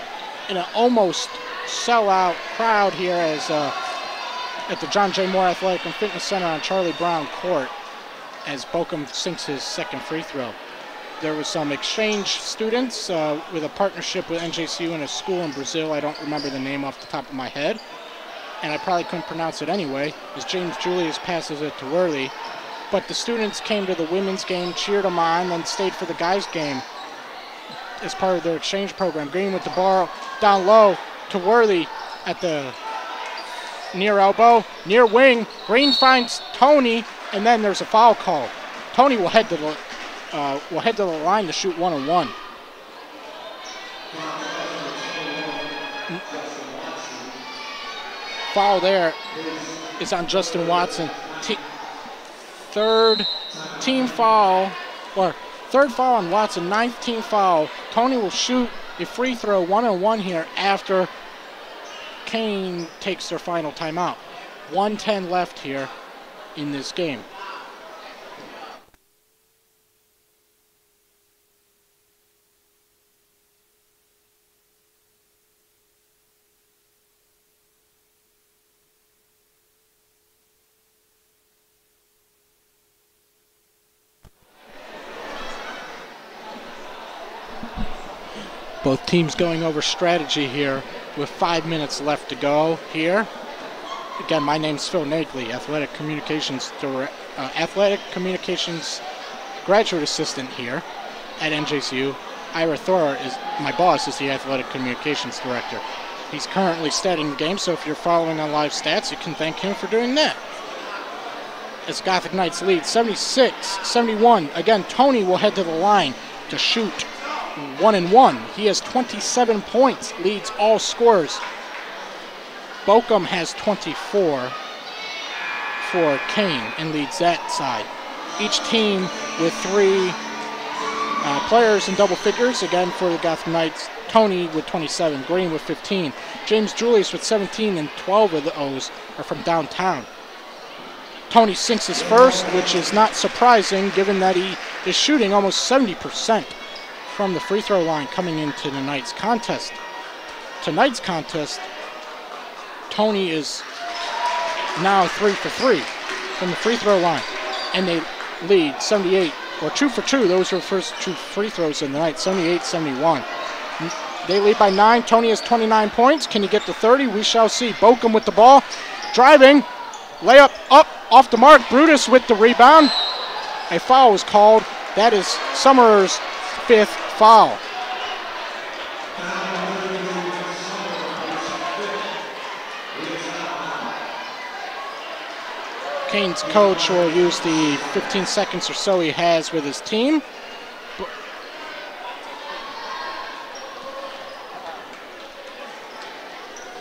in an almost sellout crowd here as at the John J. Moore Athletic and Fitness Center on Charlie Brown Court as Bochum sinks his second free throw. There was some exchange students with a partnership with NJCU and a school in Brazil. I don't remember the name off the top of my head, and I probably couldn't pronounce it anyway, as James Julius passes it to Worley. But the students came to the women's game, cheered them on, then stayed for the guys' game as part of their exchange program. Green with the ball down low to Worley at the near elbow, near wing. Green finds Tony, and then there's a foul call. Tony will head to the line to shoot 1-on-1. Foul there is on Justin Watson. Third foul on Watson, 9th team foul. Tony will shoot a free throw 1-on-1 here after Kean takes their final timeout. 1:10 left here in this game. Both teams going over strategy here with 5 minutes left to go here. Again, my name's Phil Nagley, Athletic Communications Graduate Assistant here at NJCU. Ira Thor is my boss, is the Athletic Communications Director. He's currently statting the game, so if you're following on live stats, you can thank him for doing that. As Gothic Knights lead 76-71. Again, Tony will head to the line to shoot 1-and-1. He has 27 points, leads all scorers. Bochum has 24 for Kean and leads that side. Each team with 3 players in double figures. Again, for the Gotham Knights, Tony with 27, Green with 15, James Julius with 17, and 12 of those are from downtown. Tony sinks his first, which is not surprising given that he is shooting almost 70% from the free throw line coming into tonight's contest. Tonight's contest, Tony is now 3 for 3 from the free throw line, and they lead 78, or 2 for 2. Those are the first 2 free throws in the night, 78-71. They lead by 9. Tony has 29 points. Can he get to 30? We shall see. Bochum with the ball, driving, layup up, off the mark. Brutus with the rebound. A foul was called. That is Summers' 5th foul. Kean's coach will use the 15 seconds or so he has with his team.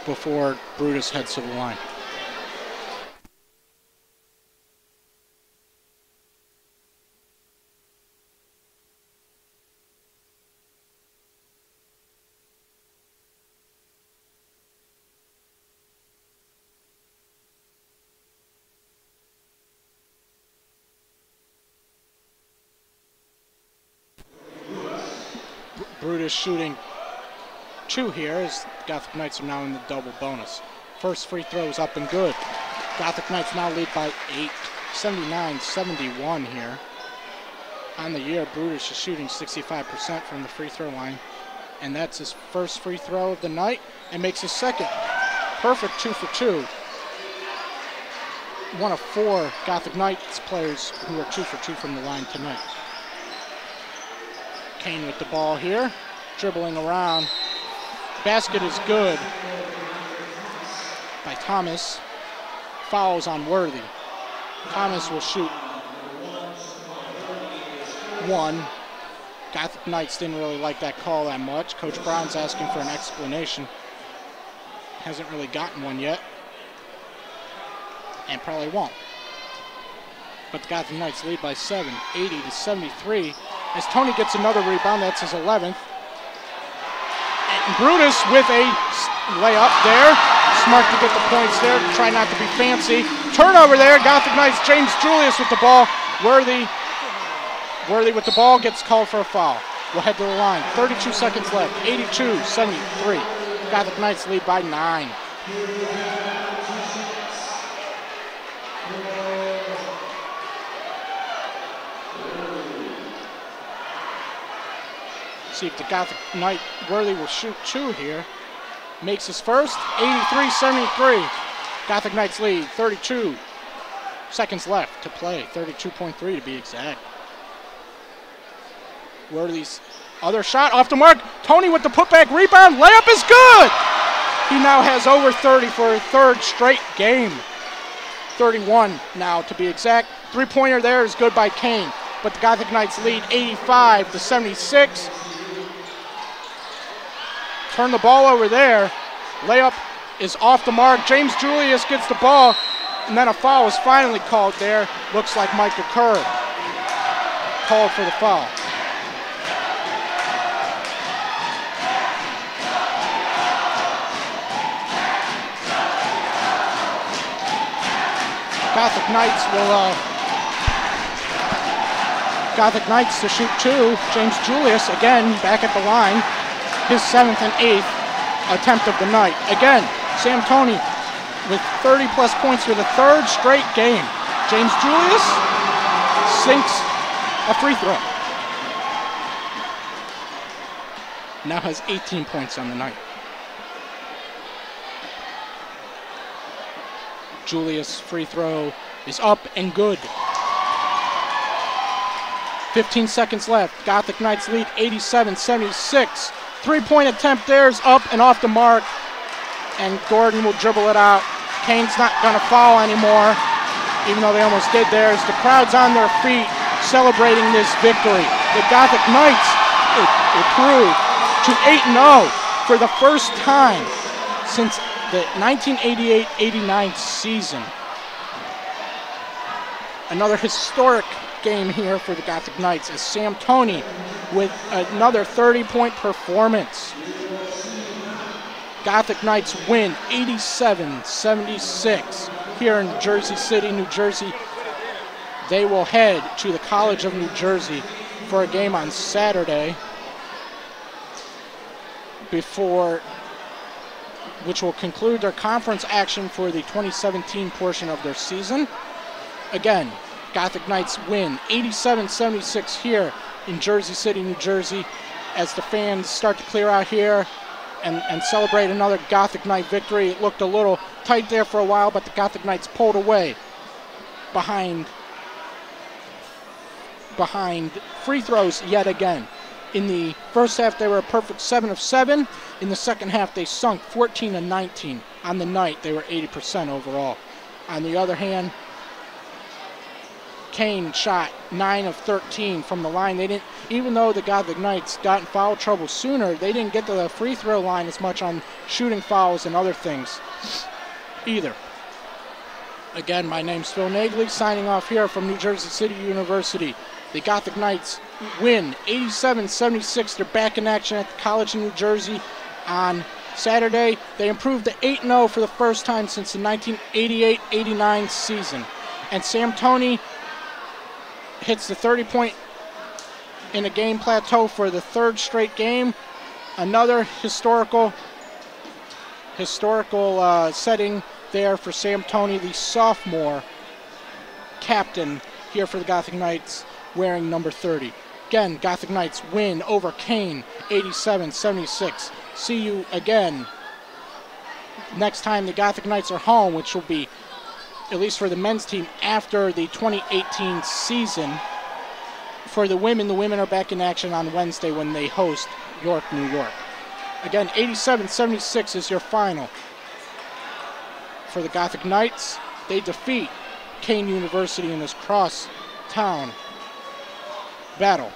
Before Brutus heads to the line. Brutus shooting 2 here as Gothic Knights are now in the double bonus. First free throw is up and good. Gothic Knights now lead by 8, 79-71 here. On the year, Brutus is shooting 65% from the free throw line, and that's his first free throw of the night and makes his second. Perfect 2 for 2. one of 4 Gothic Knights players who are 2 for 2 from the line tonight. Kean with the ball here, dribbling around. Basket is good by Thomas. Fouls on Worthy. Thomas will shoot 1. Gothic Knights didn't really like that call that much. Coach Brown's asking for an explanation. Hasn't really gotten one yet. And probably won't. But the Gothic Knights lead by 7, 80-73. As Tony gets another rebound, that's his 11th. And Brutus with a layup there. Smart to get the points there, try not to be fancy. Turnover there, Gothic Knights, James Julius with the ball. Worthy with the ball, gets called for a foul. We'll head to the line, 32 seconds left, 82-73. Gothic Knights lead by 9. See if the Gothic Knight Worthy will shoot 2 here. Makes his first, 83-73. Gothic Knights lead, 32 seconds left to play, 32.3 to be exact. Worthy's other shot off the mark. Tony with the putback rebound, layup is good! He now has over 30 for a 3rd straight game. 31 now to be exact. 3-pointer there is good by Kean, but the Gothic Knights lead 85-76. Turn the ball over there. Layup is off the mark. James Julius gets the ball, and then a foul is finally called there. Looks like Micah Kerr called for the foul. Gothic Knights to shoot 2. James Julius again back at the line. His 7th and 8th attempt of the night. Again, Sam Tony with 30-plus points for the 3rd straight game. James Julius sinks a free throw. Now has 18 points on the night. Julius' free throw is up and good. 15 seconds left. Gothic Knights lead 87-76. 3-point attempt there is up and off the mark. And Gordon will dribble it out. Kean's not going to foul anymore, even though they almost did there. As the crowd's on their feet celebrating this victory. The Gothic Knights improved to 8-0 for the first time since the 1988-89 season. Another historic game here for the Gothic Knights as Sam Tony with another 30-point performance. Gothic Knights win 87-76 here in Jersey City, New Jersey. They will head to the College of New Jersey for a game on Saturday, which will conclude their conference action for the 2017 portion of their season. Again, Gothic Knights win 87-76 here in Jersey City, New Jersey, as the fans start to clear out here and celebrate another Gothic Knight victory. It looked a little tight there for a while, but the Gothic Knights pulled away behind free throws yet again. In the first half, they were a perfect 7 of 7. In the second half, they sunk 14 of 19. On the night, they were 80% overall. On the other hand, Kean shot 9 of 13 from the line. They didn't, even though the Gothic Knights got in foul trouble sooner, they didn't get to the free throw line as much on shooting fouls and other things either. Again, my name's Phil Nagley, signing off here from New Jersey City University. The Gothic Knights win 87-76. They're back in action at the College of New Jersey on Saturday. They improved to 8-0 for the first time since the 1988-89 season. And Sam Tony hits the 30-point in a game plateau for the 3rd straight game. Another historical setting there for Sam Tony, the sophomore captain here for the Gothic Knights, wearing number 30. Again, Gothic Knights win over Kean 87-76. See you again next time the Gothic Knights are home, which will be at least for the men's team, after the 2018 season. For the women are back in action on Wednesday when they host York, New York. Again, 87-76 is your final. For the Gothic Knights, they defeat Kean University in this cross-town battle.